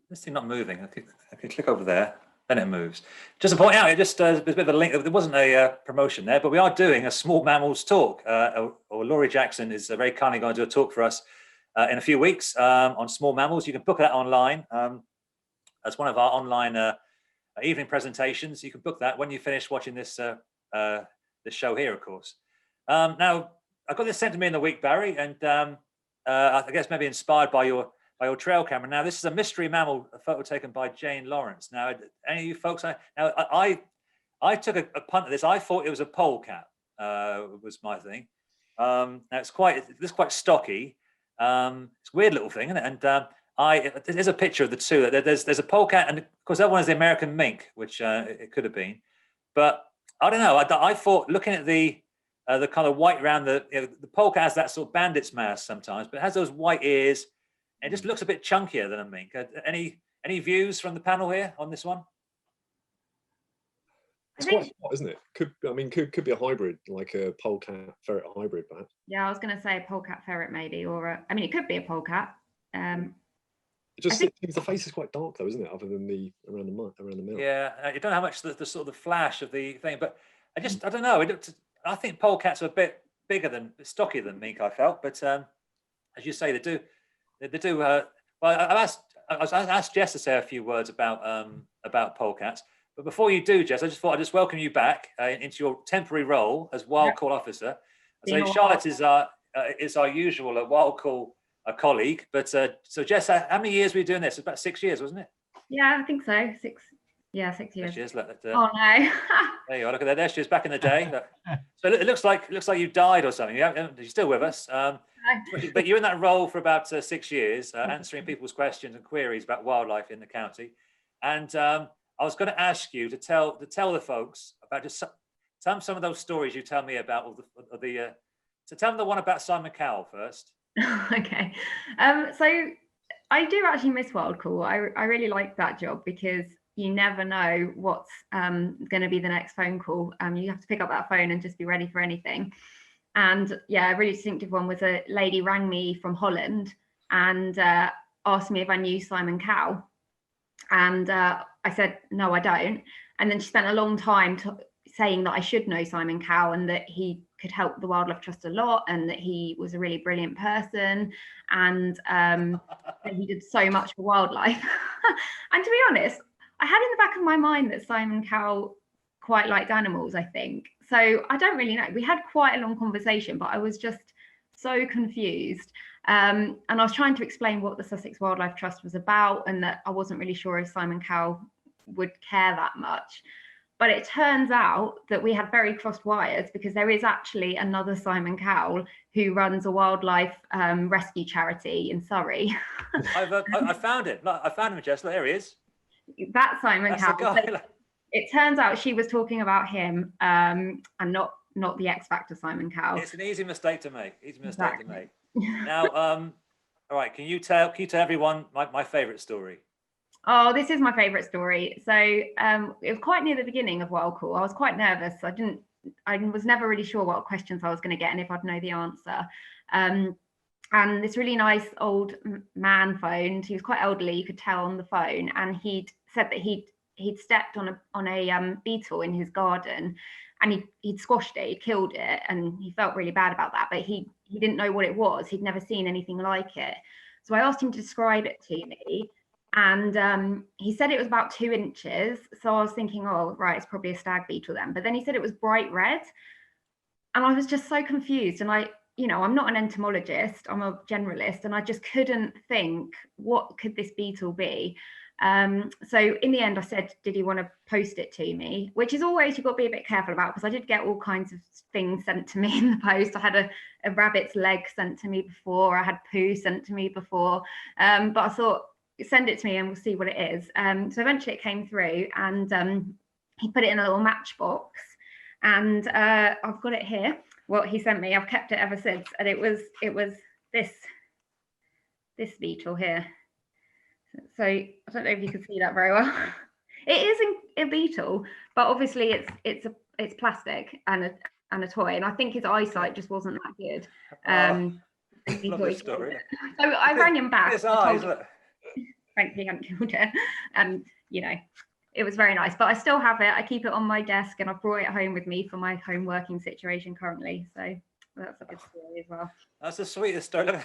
this thing not moving. I can click over there, then it moves. Just to point out, it just there's a bit of a link. There wasn't a promotion there, but we are doing a small mammals talk. Or Laurie Jackson is very kindly going to do a talk for us in a few weeks on small mammals. You can book that online. That's one of our online evening presentations. You can book that when you finish watching this this show here, of course. Now, I got this sent to me in the week, Barry, and I guess maybe inspired by your trail camera. Now, this is a mystery mammal, a photo taken by Jane Lawrence. Now, any of you folks, I took a punt at this. I thought it was a polecat. Was my thing. Now it's quite stocky. It's a weird little thing, isn't it? And there's a picture of the two. There's a polecat, and of course that one is the American mink, which it could have been. But I don't know. I thought, looking at the kind of white around the polecat has that sort of bandit's mask sometimes, but it has those white ears. And it just looks a bit chunkier than a mink. Any views from the panel here on this one? It's quite hot, isn't it? Could be a hybrid, like a polecat ferret hybrid, perhaps. Yeah, I was going to say a polecat ferret maybe, or it could be a polecat. It just seems the face is quite dark though, isn't it? Other than around the mouth. Yeah, you don't know how much the sort of the flash of the thing, but I don't know. I think polecats are a bit stockier than mink. I felt, but as you say, they do. Well, I asked Jess to say a few words about polecats. But before you do, Jess, I just thought I'd just welcome you back into your temporary role as wild call officer. So Charlotte is our usual wild call colleague. But so Jess, how many years were you doing this? About 6 years, wasn't it? Yeah, I think so. 6 years. 6 years. 6 years. Look, oh no. There you are. Look at that. There she is back in the day. So it looks like you died or something. You're still with us. But you're in that role for about 6 years, answering people's questions and queries about wildlife in the county. And I was going to ask you to tell the folks about just some of those stories you tell me about, so tell them the one about Simon Cowell first. Okay. So I do actually miss wild call. I really like that job because you never know what's going to be the next phone call. You have to pick up that phone and just be ready for anything. And yeah, a really distinctive one was a lady rang me from Holland and asked me if I knew Simon Cowell. And I said, no, I don't. And then she spent a long time saying that I should know Simon Cowell and that he could help the Wildlife Trust a lot and that he was a really brilliant person and that he did so much for wildlife. And to be honest, I had in the back of my mind that Simon Cowell quite liked animals, I think. So I don't really know. We had quite a long conversation, but I was just so confused. And I was trying to explain what the Sussex Wildlife Trust was about and that I wasn't really sure if Simon Cowell would care that much. But it turns out that we had very crossed wires because there is actually another Simon Cowell who runs a wildlife rescue charity in Surrey. I found it. Look, I found him, Jess. Look, there he is. That's Simon That's Cowell. the guy. So it turns out she was talking about him and not the X Factor Simon Cowell. It's an easy mistake to make. Easy mistake to make. Now, all right. Can you tell everyone my favourite story? Oh, this is my favourite story. So it was quite near the beginning of Wild Call. I was quite nervous. I was never really sure what questions I was going to get and if I'd know the answer. And this really nice old man phoned. He was quite elderly, you could tell on the phone, and he'd said that he'd stepped on a beetle in his garden, and he'd squashed it, he'd killed it, and he felt really bad about that. But he didn't know what it was. He'd never seen anything like it. So I asked him to describe it to me. And he said it was about 2 inches. So I was thinking, oh, right, it's probably a stag beetle then. But then he said it was bright red. And I was just so confused. And I'm not an entomologist, I'm a generalist. And I just couldn't think, what could this beetle be? So in the end, I said, did he want to post it to me? Which is always, you've got to be a bit careful about, because I did get all kinds of things sent to me in the post. I had a rabbit's leg sent to me before. I had poo sent to me before. But I thought, send it to me and we'll see what it is. So eventually it came through, and he put it in a little matchbox, and I've got it here, what he sent me. I've kept it ever since, and it was this beetle here. So I don't know if you can see that very well. It is a beetle, but obviously it's plastic and a toy, and I think his eyesight just wasn't that good. Love this story. So I rang him back. His eyes, look. Frankly, he hadn't killed it, and it was very nice. But I still have it. I keep it on my desk, and I brought it home with me for my home working situation currently. So that's a good story as well. That's the sweetest story. Look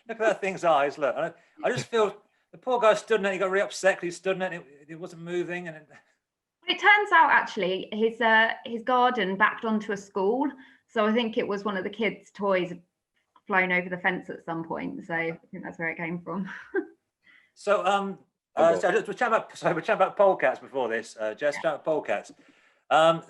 at that thing's eyes. Look, I just feel the poor guy stood in it. He got really upset because he stood in it. It wasn't moving, and it turns out actually his garden backed onto a school. So I think it was one of the kids' toys flown over the fence at some point. So I think that's where it came from. So we're chatting about polecats before this. Jess, chatting about polecats.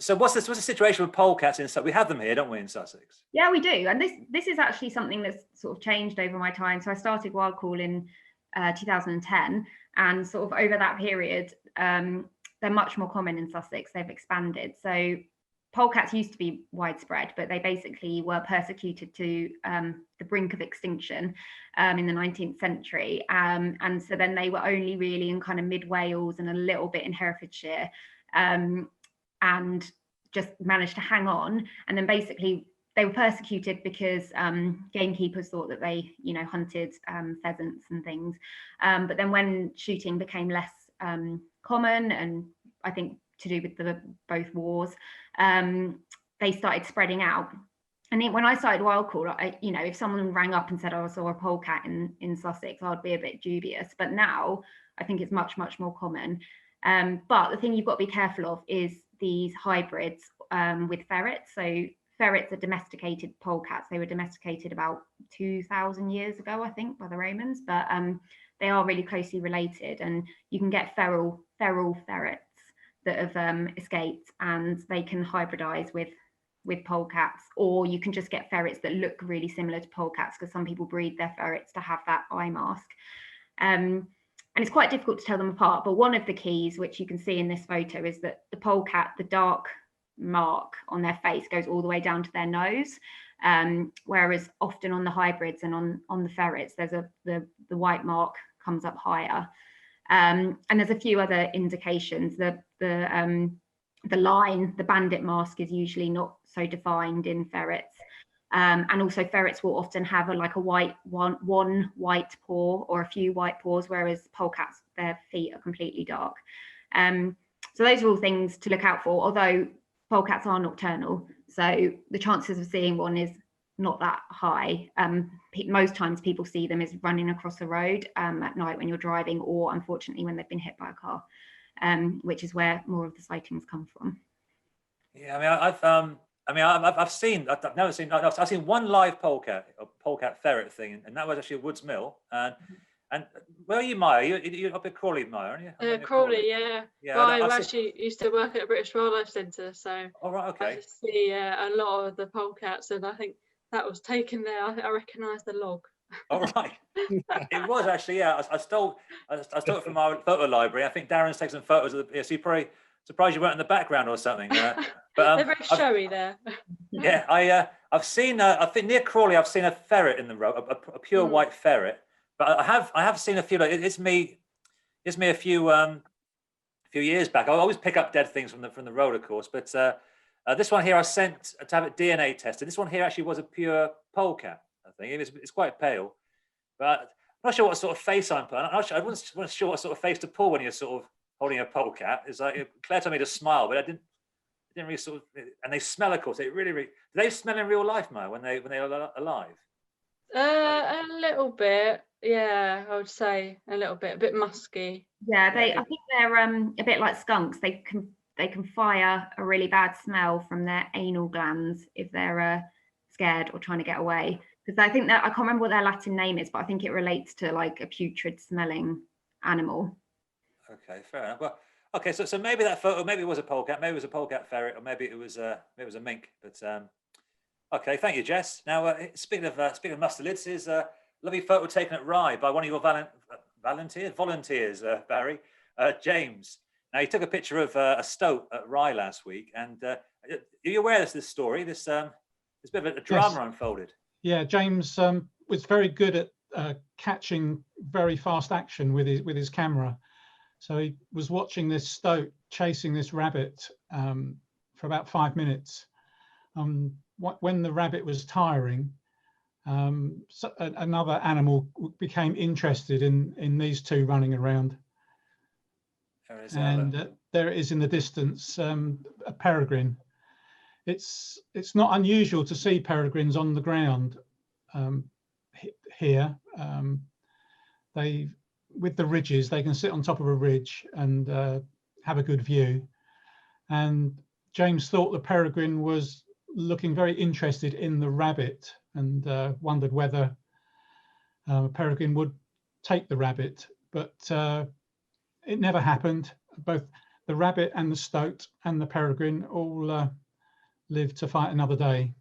So what's the situation with polecats in Sussex? We have them here, don't we, in Sussex? Yeah, we do. And this is actually something that's sort of changed over my time. So I started Wild Call in 2010, and sort of over that period, they're much more common in Sussex. They've expanded. So polecats used to be widespread, but they basically were persecuted to the brink of extinction in the 19th century. And so then they were only really in kind of mid Wales and a little bit in Herefordshire, and just managed to hang on. And then basically they were persecuted because gamekeepers thought that they, hunted pheasants and things. But then when shooting became less common, and I think to do with both wars, they started spreading out. And when I started Wild Call, if someone rang up and said, "Oh, I saw a polecat in Sussex," I'd be a bit dubious. But now I think it's much, much more common. But the thing you've got to be careful of is these hybrids with ferrets. So ferrets are domesticated polecats. They were domesticated about 2,000 years ago, I think, by the Romans. But they are really closely related, and you can get feral ferrets that have escaped, and they can hybridize with polecats, or you can just get ferrets that look really similar to polecats, because some people breed their ferrets to have that eye mask. And it's quite difficult to tell them apart. But one of the keys, which you can see in this photo, is that the polecat, the dark mark on their face goes all the way down to their nose, whereas often on the hybrids and on the ferrets, there's the white mark comes up higher. And there's a few other indications. The line, the bandit mask, is usually not so defined in ferrets. And also ferrets will often have one white paw or a few white paws, whereas polecats, their feet are completely dark. So those are all things to look out for, although polecats are nocturnal. So the chances of seeing one is not that high. Most times people see them as running across the road at night when you're driving, or unfortunately when they've been hit by a car, which is where more of the sightings come from. Yeah, I've seen one live polecat ferret thing, and that was actually a Woods Mill. And where are you, Mya? You're up at Crawley, Mya, aren't you? Crawley, yeah. Yeah, well, I actually used to work at a British Wildlife Centre, so oh, right, okay. I see a lot of the polecats, and I think that was taken there. I recognise the log. All right. It was actually, yeah. I stole it from our photo library. I think Darren's taken some photos of the. So you probably surprised you weren't in the background or something. But they're very showy there. Yeah, I've seen. I think near Crawley, I've seen a ferret in the road, a pure white ferret. But I have seen a few. Like, it's me a few years back. I always pick up dead things from the road, of course. But this one here, I sent to have it DNA tested. This one here actually was a pure polecat. I think it's quite pale, but I'm not sure what sort of face I'm putting. I wasn't sure what sort of face to pull when you're sort of holding a polecat. It's like Claire told me to smile, but I didn't really sort of. And they smell, of course. They really do they smell in real life, Mya, when they're alive? A little bit, yeah. I would say a little bit, a bit musky. Yeah, I think they're a bit like skunks. They can fire a really bad smell from their anal glands if they're scared or trying to get away. Because I think that I can't remember what their Latin name is, but I think it relates to like a putrid smelling animal. Okay, fair enough. Well, okay, so maybe that photo, maybe it was a polecat, maybe it was a polecat ferret, or maybe it was a mink. But okay, thank you, Jess. Now, speaking of mustelids, here's a lovely photo taken at Rye by one of your volunteers, Barry, James. Now, he took a picture of a stoat at Rye last week, and are you aware of this story? This bit of a drama unfolded. Yeah, James was very good at catching very fast action with his camera. So he was watching this stoat chasing this rabbit for about 5 minutes. When the rabbit was tiring, another animal became interested in these two running around. And there it is in the distance, a peregrine. It's not unusual to see peregrines on the ground here. With the ridges, they can sit on top of a ridge and have a good view. And James thought the peregrine was looking very interested in the rabbit and wondered whether a peregrine would take the rabbit, but it never happened. Both the rabbit and the stoat and the peregrine all lived to fight another day.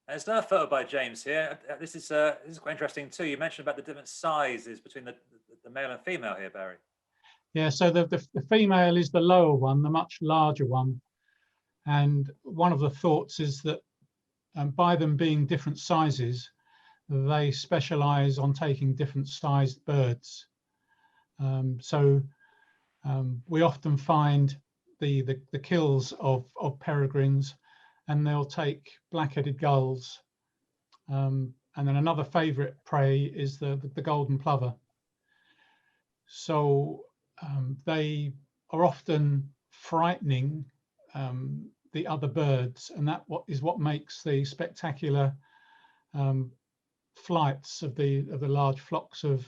There's another photo by James here. This is quite interesting too. You mentioned about the different sizes between the male and female here, Barry. Yeah, so the female is the lower one, the much larger one. And one of the thoughts is that by them being different sizes, they specialize on taking different sized birds. We often find the kills of peregrines, and they'll take black-headed gulls. And then another favorite prey is the golden plover. So they are often frightening the other birds, and that is what makes the spectacular flights of the large flocks of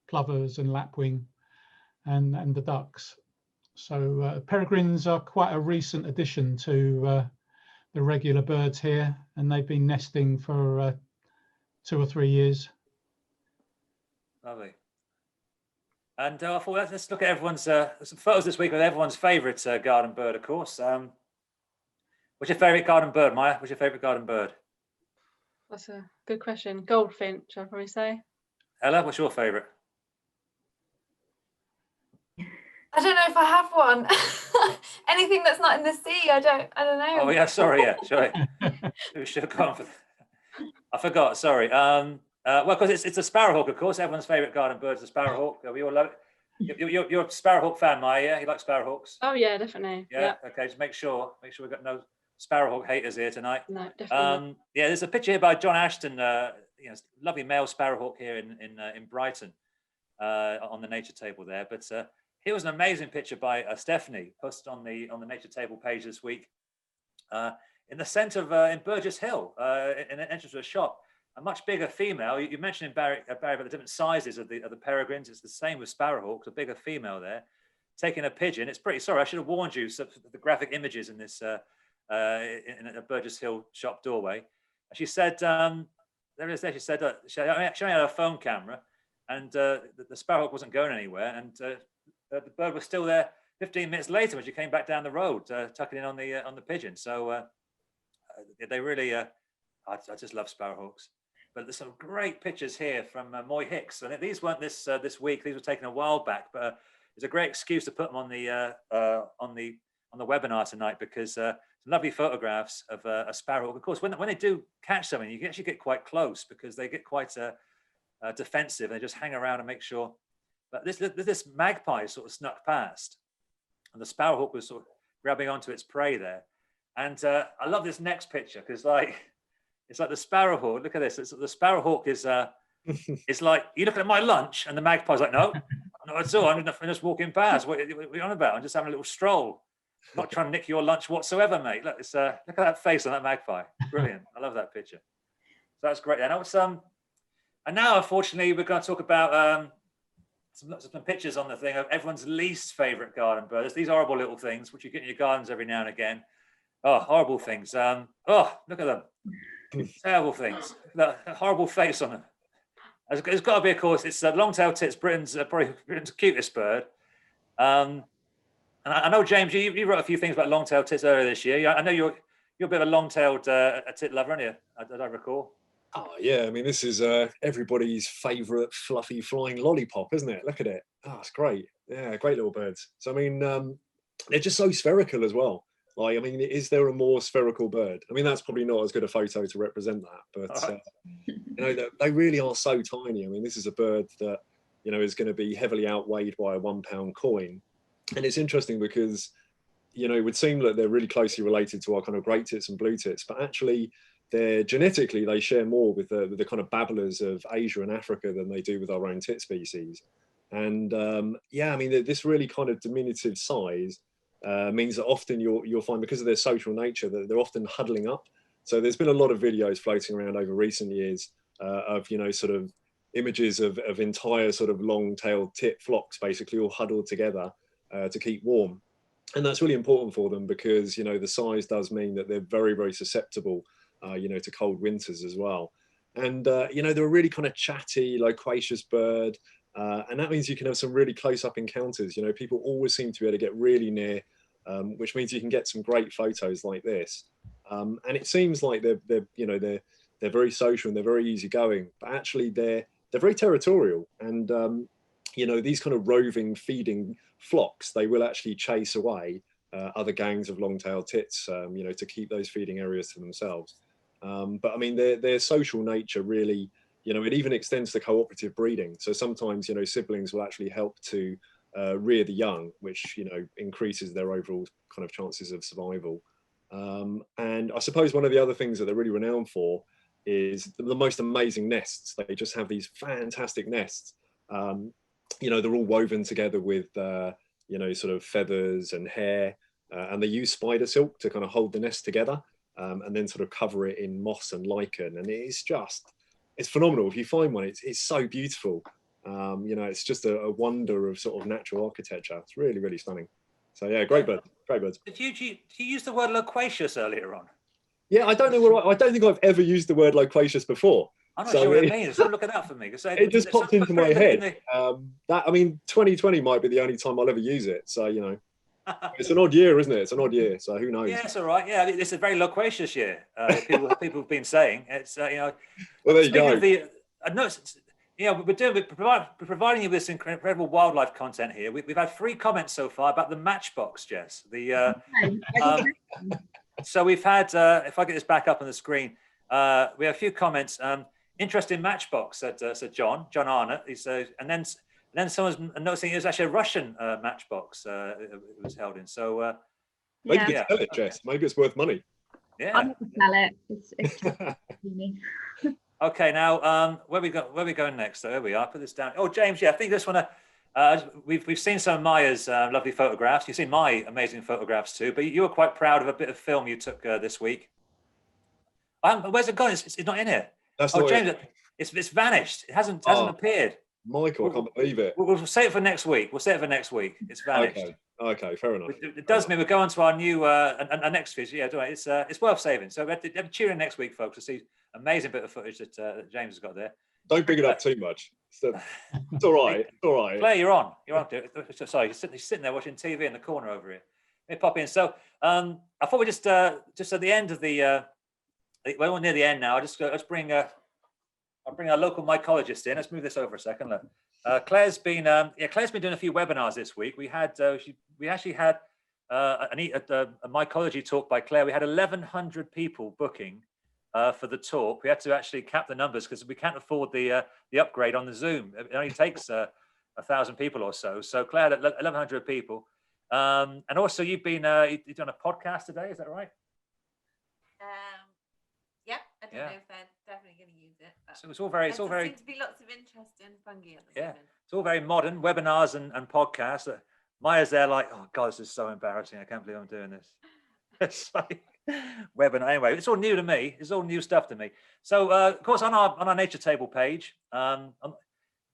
plovers and lapwing and the ducks. So peregrines are quite a recent addition to the regular birds here, and they've been nesting for 2 or 3 years. Lovely. And I thought let's look at everyone's some photos this week of everyone's favourite garden bird, of course. What's your favourite garden bird, Mya? What's your favourite garden bird? That's a good question. Goldfinch, I'd probably say. Ella, what's your favourite? I don't know if I have one. Anything that's not in the sea, I don't know. Oh yeah, sorry, yeah, sorry. We should have gone for that. I forgot, sorry. Well, because it's a sparrowhawk, of course. Everyone's favourite garden bird is a sparrowhawk. We all love it. You're a sparrowhawk fan, Mya, yeah? You like sparrowhawks? Oh yeah, definitely. Yeah. Okay, just make sure we've got no Sparrowhawk haters here tonight. No, definitely. Yeah, there's a picture here by John Ashton, lovely male sparrowhawk here in Brighton on the nature table there. But here was an amazing picture by Stephanie, posted on the nature table page this week. In the centre of in Burgess Hill, in the entrance to a shop, a much bigger female. You mentioned in Barry about the different sizes of the peregrines. It's the same with sparrowhawks, a bigger female there, taking a pigeon. It's pretty. Sorry, I should have warned you. So the graphic images in this in a Burgess Hill shop doorway. She said, there it is there. She said she only had a phone camera, and the sparrowhawk wasn't going anywhere, and the bird was still there 15 minutes later when she came back down the road, tucking in on the pigeon. So they really, I just love sparrowhawks. But there's some great pictures here from Moy Hicks, and these weren't this week. These were taken a while back, but it's a great excuse to put them on the webinar tonight, because lovely photographs of a sparrowhawk. Of course, when they do catch something, you actually get quite close, because they get quite defensive. They just hang around and make sure. But this magpie sort of snuck past, and the sparrowhawk was sort of grabbing onto its prey there. And I love this next picture, because it's like the sparrowhawk. Look at this. The sparrowhawk is it's like, you looking at my lunch, and the magpie's like, no, not at all. I'm just walking past. What are you on about? I'm just having a little stroll. I'm not trying to nick your lunch whatsoever, mate. Look, look at that face on that magpie. Brilliant. I love that picture. So that's great. And now, unfortunately, we're going to talk about some pictures on the thing of everyone's least favourite garden birds. These horrible little things, which you get in your gardens every now and again. Oh, horrible things. Oh, look at them. Terrible things. That horrible face on them. It's got to be, of course, it's long-tailed tits, probably Britain's cutest bird. And I know, James, you wrote a few things about long-tailed tits earlier this year. I know you're a bit of a long-tailed tit lover, aren't you? I recall. Oh yeah, I mean, this is everybody's favourite fluffy flying lollipop, isn't it? Look at it. Oh, it's great. Yeah, great little birds. So I mean, they're just so spherical as well. Like, I mean, is there a more spherical bird? I mean, that's probably not as good a photo to represent that, but you know, they really are so tiny. I mean, this is a bird that, you know, is going to be heavily outweighed by a £1 coin. And it's interesting because, you know, it would seem that they're really closely related to our kind of great tits and blue tits, but actually they're genetically, they share more with the kind of babblers of Asia and Africa than they do with our own tit species. And yeah, I mean, this really kind of diminutive size means that often you'll find, because of their social nature, that they're often huddling up. So there's been a lot of videos floating around over recent years of, you know, sort of images of entire sort of long-tailed tit flocks basically all huddled together to keep warm. And that's really important for them, because, you know, the size does mean that they're very, very susceptible, you know, to cold winters as well. And, you know, they're a really kind of chatty, loquacious bird. And that means you can have some really close-up encounters. You know, people always seem to be able to get really near, which means you can get some great photos like this. And it seems like they're very social and they're very easygoing, but actually they're very territorial. And you know, these kind of roving, feeding flocks, they will actually chase away other gangs of long-tailed tits, you know, to keep those feeding areas to themselves. But I mean, their social nature really, you know, it even extends to cooperative breeding. So sometimes, you know, siblings will actually help to rear the young, which, you know, increases their overall kind of chances of survival. And I suppose one of the other things that they're really renowned for is the most amazing nests. They just have these fantastic nests. You know, they're all woven together with, you know, sort of feathers and hair, and they use spider silk to kind of hold the nest together, and then sort of cover it in moss and lichen. And it's phenomenal. If you find one, it's so beautiful. You know, it's just a wonder of sort of natural architecture. It's really, really stunning. So yeah, great bird, great birds. Did you use the word loquacious earlier on? Yeah, I don't know I don't think I've ever used the word loquacious before. I'm not sure what it means. Look at that for me. It just popped into my head. I mean, 2020 might be the only time I'll ever use it. So, you know, it's an odd year, isn't it? It's an odd year. So who knows? Yeah, it's all right. Yeah, it's a very loquacious year. People have been saying it's. You know. Well, there you go. We're providing you with this incredible wildlife content here. We've had 3 comments so far about the matchbox, Jess. So we've had, if I get this back up on the screen, we have a few comments. Interesting matchbox, said John Arnott. He says, and then someone's noticing it was actually a Russian matchbox it was held in. So maybe you could sell it, Jess. Maybe it's worth money. Yeah. I'm not gonna smell it. It's just creamy. Okay, now where we going next? So here we are. Put this down. Oh, James, yeah, I think this one. We've seen some of Mya's lovely photographs. You've seen my amazing photographs too. But you were quite proud of a bit of film you took this week. Where's it gone? It's not in here. That's Oh, not James, it. it's vanished. It hasn't Oh. appeared. Michael, I can't believe it. We'll say it for next week. We'll say it for next week. It's vanished. Okay, fair enough. It does mean we're going to our new our next vision. Yeah, don't worry. It's worth saving. So we have to tune in next week, folks, to see amazing bit of footage that James has got there. Don't big it up too much. It's all right. It's all right. Claire, you're on. Sorry, you're sitting there watching TV in the corner over here. Let me pop in. So I thought we just at the end of the we're near the end now. I'll bring our local mycologist in. Let's move this over a second. Look. Claire's been doing a few webinars this week. We actually had a mycology talk by Claire. We had 1,100 people booking for the talk. We had to actually cap the numbers because we can't afford the upgrade on the Zoom. It only takes 1,000 people or so. So Claire, 1,100 people, and also you've done a podcast today. Is that right? Yeah, I don't know if they're definitely going to use it. But So it's all very. there seems to be lots of interest in fungi at the moment. It's all very modern webinars and podcasts. Mya's there like, oh God, this is so embarrassing. I can't believe I'm doing this. It's like webinar. Anyway, it's all new to me. It's all new stuff to me. So of course on our nature table page, on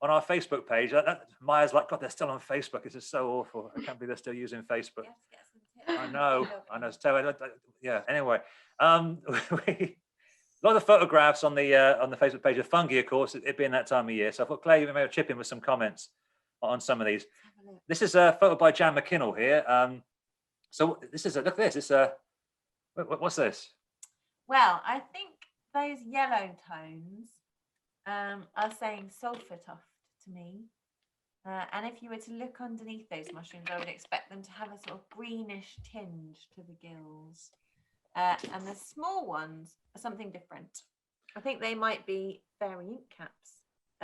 our Facebook page, Mya's like, God, they're still on Facebook. This is so awful. I can't believe they're still using Facebook. I know. It's terrible. Yeah. Anyway, a lot of photographs on the Facebook page of fungi, of course, it being that time of year. So I thought, Claire, you may chip in with some comments on some of these. This is a photo by Jan McKinnell here. So this is look at this. It's what's this? Well, I think those yellow tones are saying Sulphatophore to me. And if you were to look underneath those mushrooms, I would expect them to have a sort of greenish tinge to the gills. And the small ones are something different. I think they might be fairy ink caps.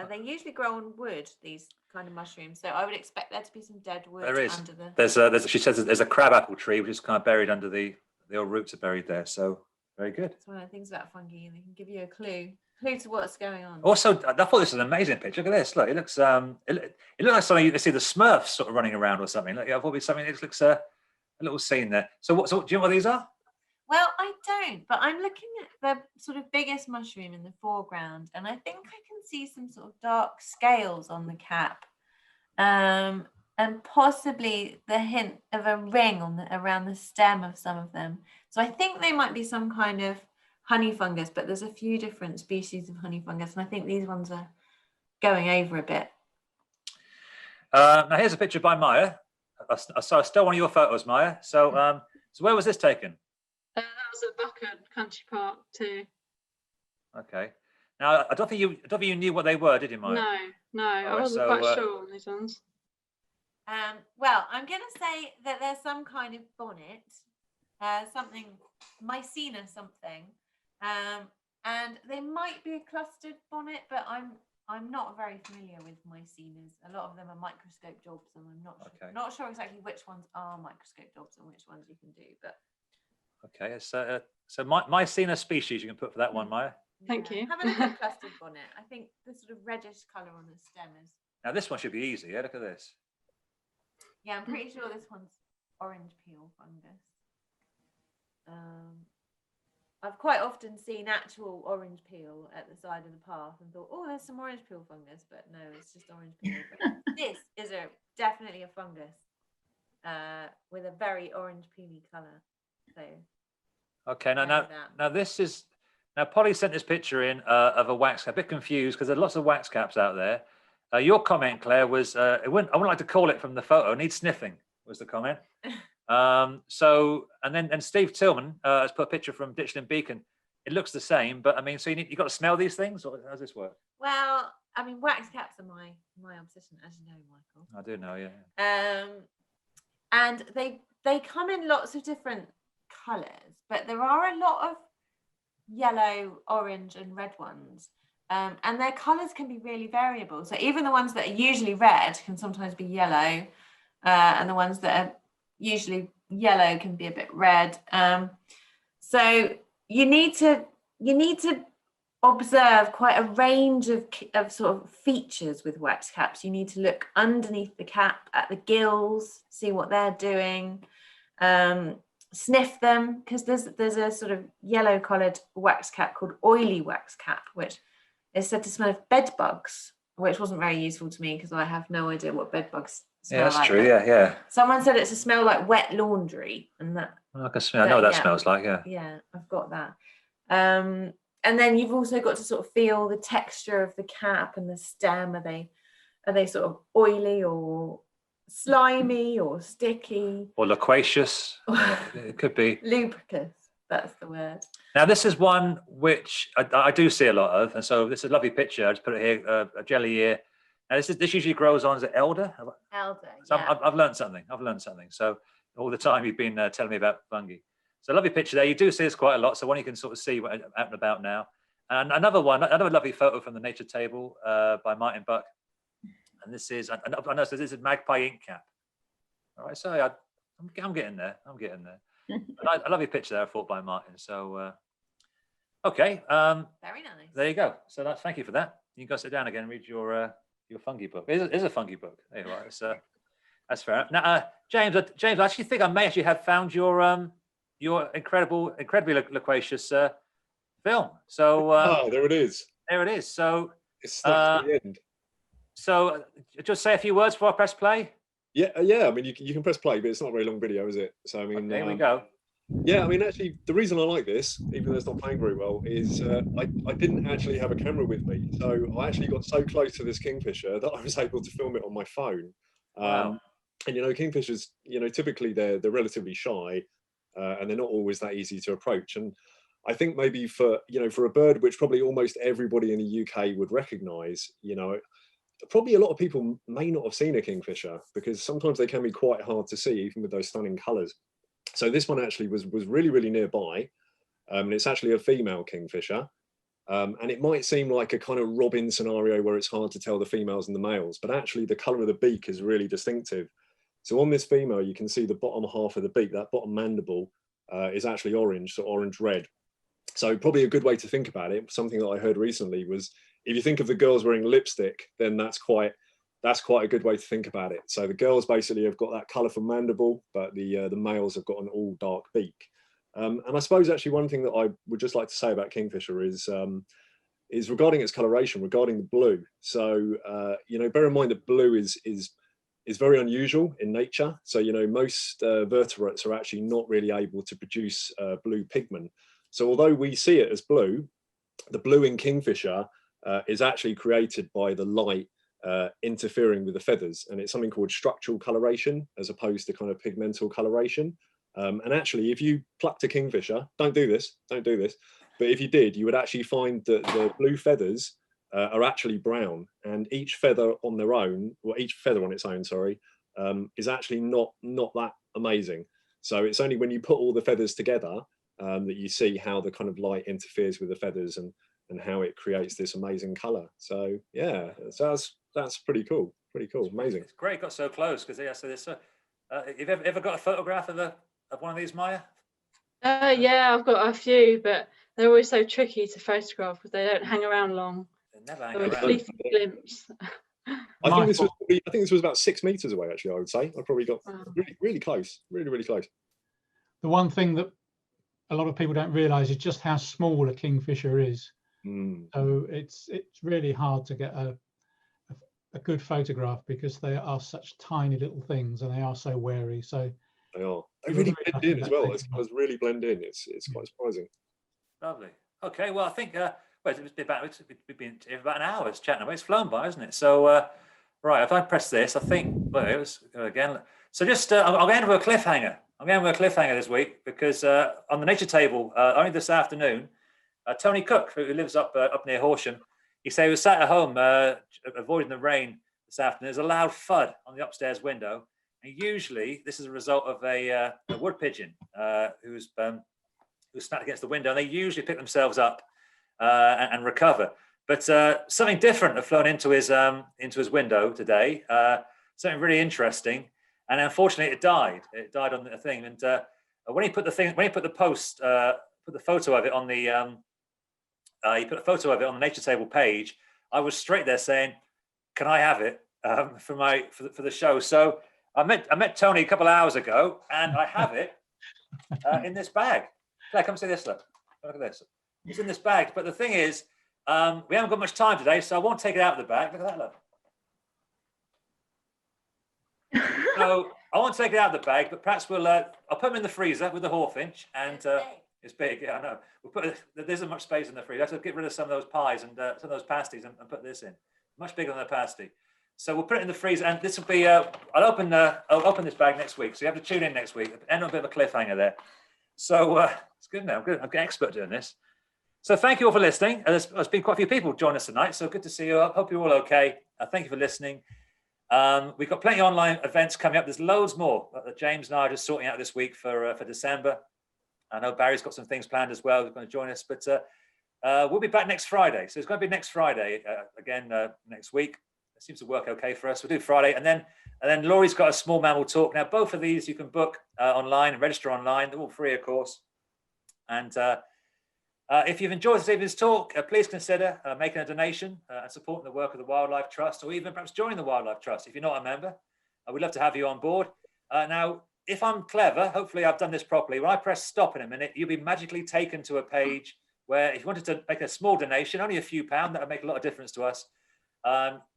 They usually grow on wood, these kind of mushrooms. So I would expect there to be some dead wood There is. under the... She says there's a crabapple tree which is kind of buried under the old roots are buried there. So very good. It's one of the things about fungi, and they can give you a clue to what's going on. Also, I thought this was an amazing picture. Look at this. Look, it looks it looks like something you see the Smurfs sort of running around or something. Look, I thought it'd be something. It looks a little scene there. So do you know what these are? Well, I don't, but I'm looking at the sort of biggest mushroom in the foreground, and I think I can see some sort of dark scales on the cap, and possibly the hint of a ring around the stem of some of them. So I think they might be some kind of honey fungus, but there's a few different species of honey fungus, and I think these ones are going over a bit. Now here's a picture by Mya. I stole one of your photos, Mya. So where was this taken? That was at Buchan Country Park too. Okay. Now I don't think you knew what they were, did you, Mya? No, I wasn't quite sure on these ones. Well, I'm going to say that there's some kind of bonnet, something Mycena something, and they might be a clustered bonnet, but I'm not very familiar with Mycenas. A lot of them are microscope jobs, and I'm not sure exactly which ones are microscope jobs and which ones you can do, but. Okay, so Mycena species you can put for that one, Mya. Thank you. Have a look at clustered bonnet. I think the sort of reddish colour on the stem is. Now this one should be easy. Yeah, look at this. Yeah, I'm pretty sure this one's orange peel fungus. I've quite often seen actual orange peel at the side of the path and thought, oh, there's some orange peel fungus, but no, it's just orange peel. But this is definitely a fungus with a very orange peely colour. So. Okay, now this is Polly sent this picture in of a wax cap. A bit confused because there's lots of wax caps out there. Your comment, Claire, was I wouldn't like to call it from the photo. Needs sniffing was the comment. So and Steve Tillman has put a picture from Ditchling Beacon. It looks the same, but I mean, so you got to smell these things, or how does this work? Well, I mean, wax caps are my obsession, as you know, Michael. I do know, yeah. And they come in lots of different colours, but there are a lot of yellow, orange, and red ones. And their colours can be really variable. So even the ones that are usually red can sometimes be yellow, and the ones that are usually yellow can be a bit red. So you need to observe quite a range of sort of features with wax caps. You need to look underneath the cap at the gills, see what they're doing, sniff them, because there's a sort of yellow collared wax cap called oily wax cap, which is said to smell of bed bugs, which wasn't very useful to me because I have no idea what bed bugs smell Yeah, that's like. true. Yeah. Someone said it's a smell like wet laundry, and that. I can smell. I know what that yeah, smells like. Yeah. Yeah, I've got that. And then you've also got to sort of feel the texture of the cap and the stem. Are they sort of oily or slimy or sticky or loquacious? It could be lubricous. That's the word. Now this is one which I do see a lot of, and so this is a lovely picture. I just put it here, a jelly ear. Now this usually grows on as an elder. Elder. So Yeah. I've learned something. So all the time you've been telling me about fungi. So lovely picture there. You do see this quite a lot. So one you can sort of see out and about now. And another lovely photo from the Nature Table by Martin Buck. And this is, I know, so this is magpie ink cap. All right, so I'm getting there. I love your picture there, I thought, by Martin. So, okay. Very nice. There you go. So thank you for that. You can go sit down again and read your fungi book. It is a fungi book. There you are. That's fair enough. Now, James, I actually think I may actually have found your incredibly loquacious film. So there it is. There it is. So it's stuck to the end. So just say a few words before I press play. Yeah. I mean, you can press play, but it's not a very long video, is it? So I mean, there we go. Yeah, I mean, actually, the reason I like this, even though it's not playing very well, is I didn't actually have a camera with me, so I actually got so close to this kingfisher that I was able to film it on my phone. Wow. And kingfishers, typically they're relatively shy, and they're not always that easy to approach. And I think maybe for a bird which probably almost everybody in the UK would recognise, probably a lot of people may not have seen a kingfisher because sometimes they can be quite hard to see, even with those stunning colours. So this one actually was really, really nearby, and it's actually a female kingfisher. And it might seem like a kind of robin scenario where it's hard to tell the females and the males, but actually the colour of the beak is really distinctive. So on this female, you can see the bottom half of the beak, that bottom mandible is actually orange, so orange-red. So probably a good way to think about it, something that I heard recently was, if you think of the girls wearing lipstick, then that's quite a good way to think about it. So the girls basically have got that colourful mandible, but the males have got an all dark beak. And I suppose actually one thing that I would just like to say about kingfisher is regarding its coloration, regarding the blue. So bear in mind that blue is very unusual in nature. So most vertebrates are actually not really able to produce blue pigment. So although we see it as blue, the blue in kingfisher is actually created by the light interfering with the feathers, and it's something called structural coloration as opposed to kind of pigmental coloration. And actually, if you plucked a kingfisher, don't do this, but if you did, you would actually find that the blue feathers are actually brown, and each feather on their own, or each feather on its own, sorry, is actually not that amazing. So it's only when you put all the feathers together that you see how the kind of light interferes with the feathers and how it creates this amazing color. So yeah, so that's pretty cool, amazing. It's great, got so close because so there's you've ever got a photograph of one of these, Mya? Yeah, I've got a few, but they're always so tricky to photograph because they don't hang around long. They never hang So a around. fleeting glimpse. I think this was about 6 meters away. Actually, I would say I probably got really close, really close. The one thing that a lot of people don't realise is just how small a kingfisher is. So it's really hard to get a good photograph because they are such tiny little things and they are so wary. So they are. They really blend in as well. It's really blend in. It's quite surprising. Lovely. Okay. Well, I think it's been about an hour chatting away. It's flown by, isn't it? So right, if I press this, I think it was again. So just I'll end with a cliffhanger. I'm going with a cliffhanger this week because on the Nature Table only this afternoon. Tony Cook, who lives up near Horsham, he said he was sat at home avoiding the rain this afternoon. There's a loud thud on the upstairs window, and usually this is a result of a wood pigeon who's snapped against the window. And they usually pick themselves up and recover. But something different had flown into his window today. Something really interesting, and unfortunately, it died. It died on the thing. And when he put the post put the photo of it on the he put a photo of it on the Nature Table page, I was straight there saying, "Can I have it for the show?" So I met Tony a couple of hours ago, and I have it in this bag. Claire, come see this. Look at this. It's in this bag. But the thing is, we haven't got much time today, so I won't take it out of the bag. Look at that. Look. So I won't take it out of the bag, but perhaps I'll put them in the freezer with the hawfinch, and it's big. Yeah, I know. There isn't much space in the freezer. I have to get rid of some of those pies and some of those pasties and put this in. Much bigger than a pasty. So we'll put it in the freezer, and this will be. I'll open this bag next week, so you have to tune in next week. End on a bit of a cliffhanger there. So it's good now. Good. I'm getting expert doing this. So thank you all for listening. There's been quite a few people join us tonight, so good to see you. I hope you're all okay. Thank you for listening. We've got plenty of online events coming up. There's loads more that James and I are just sorting out this week for December. I know Barry's got some things planned as well. He's going to join us, but we'll be back next Friday. So it's going to be next Friday again next week. It seems to work okay for us. We'll do Friday, and then Laurie's got a small mammal talk. Now both of these you can book online and register online. They're all free, of course. And if you've enjoyed this evening's talk, please consider making a donation and supporting the work of the Wildlife Trust, or even perhaps joining the Wildlife Trust if you're not a member. We'd love to have you on board. Now, if I'm clever, hopefully I've done this properly. When I press stop in a minute, you'll be magically taken to a page where if you wanted to make a small donation, only a few pounds, that would make a lot of difference to us.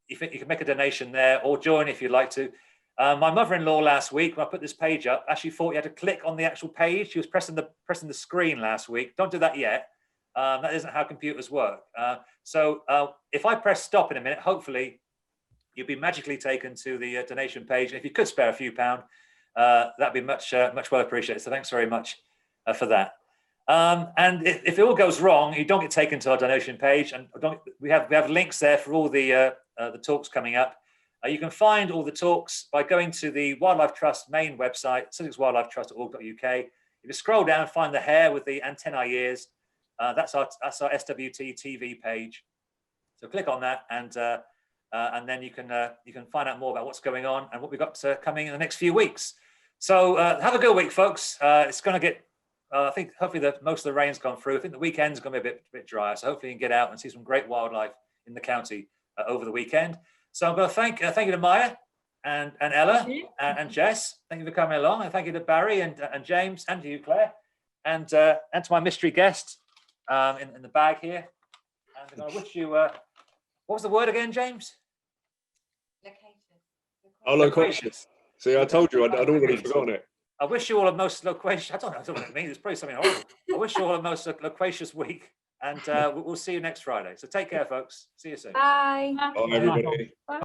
You can make a donation there or join if you'd like to. My mother-in-law last week, when I put this page up, actually thought you had to click on the actual page. She was pressing the screen last week. Don't do that yet. That isn't how computers work. So if I press stop in a minute, hopefully you'll be magically taken to the donation page. And if you could spare a few pounds, that'd be much well appreciated. So thanks very much for that. And if it all goes wrong, you don't get taken to our donation page, and we have links there for all the talks coming up. You can find all the talks by going to the Wildlife Trust main website, sussexwildlifetrust.org.uk. If you scroll down, find the hare with the antennae ears. That's our SWT TV page. So click on that, and then you can find out more about what's going on and what we've got coming in the next few weeks. So have a good week, folks. It's going to get. I think hopefully most of the rain's gone through. I think the weekend's going to be a bit drier, so hopefully you can get out and see some great wildlife in the county over the weekend. So I'm going to thank you to Mya and Ella and Jess. Thank you for coming along, and thank you to Barry and James and to you, Claire, and to my mystery guest in the bag here. And I wish you. What was the word again, James? Loquacious. See, I told you I'd already forgotten it. I wish you all a most loquacious. I don't know what it means. It's probably something horrible. I wish you all a most loquacious week, and we'll see you next Friday. So take care, folks. See you soon. Bye. Bye, everybody.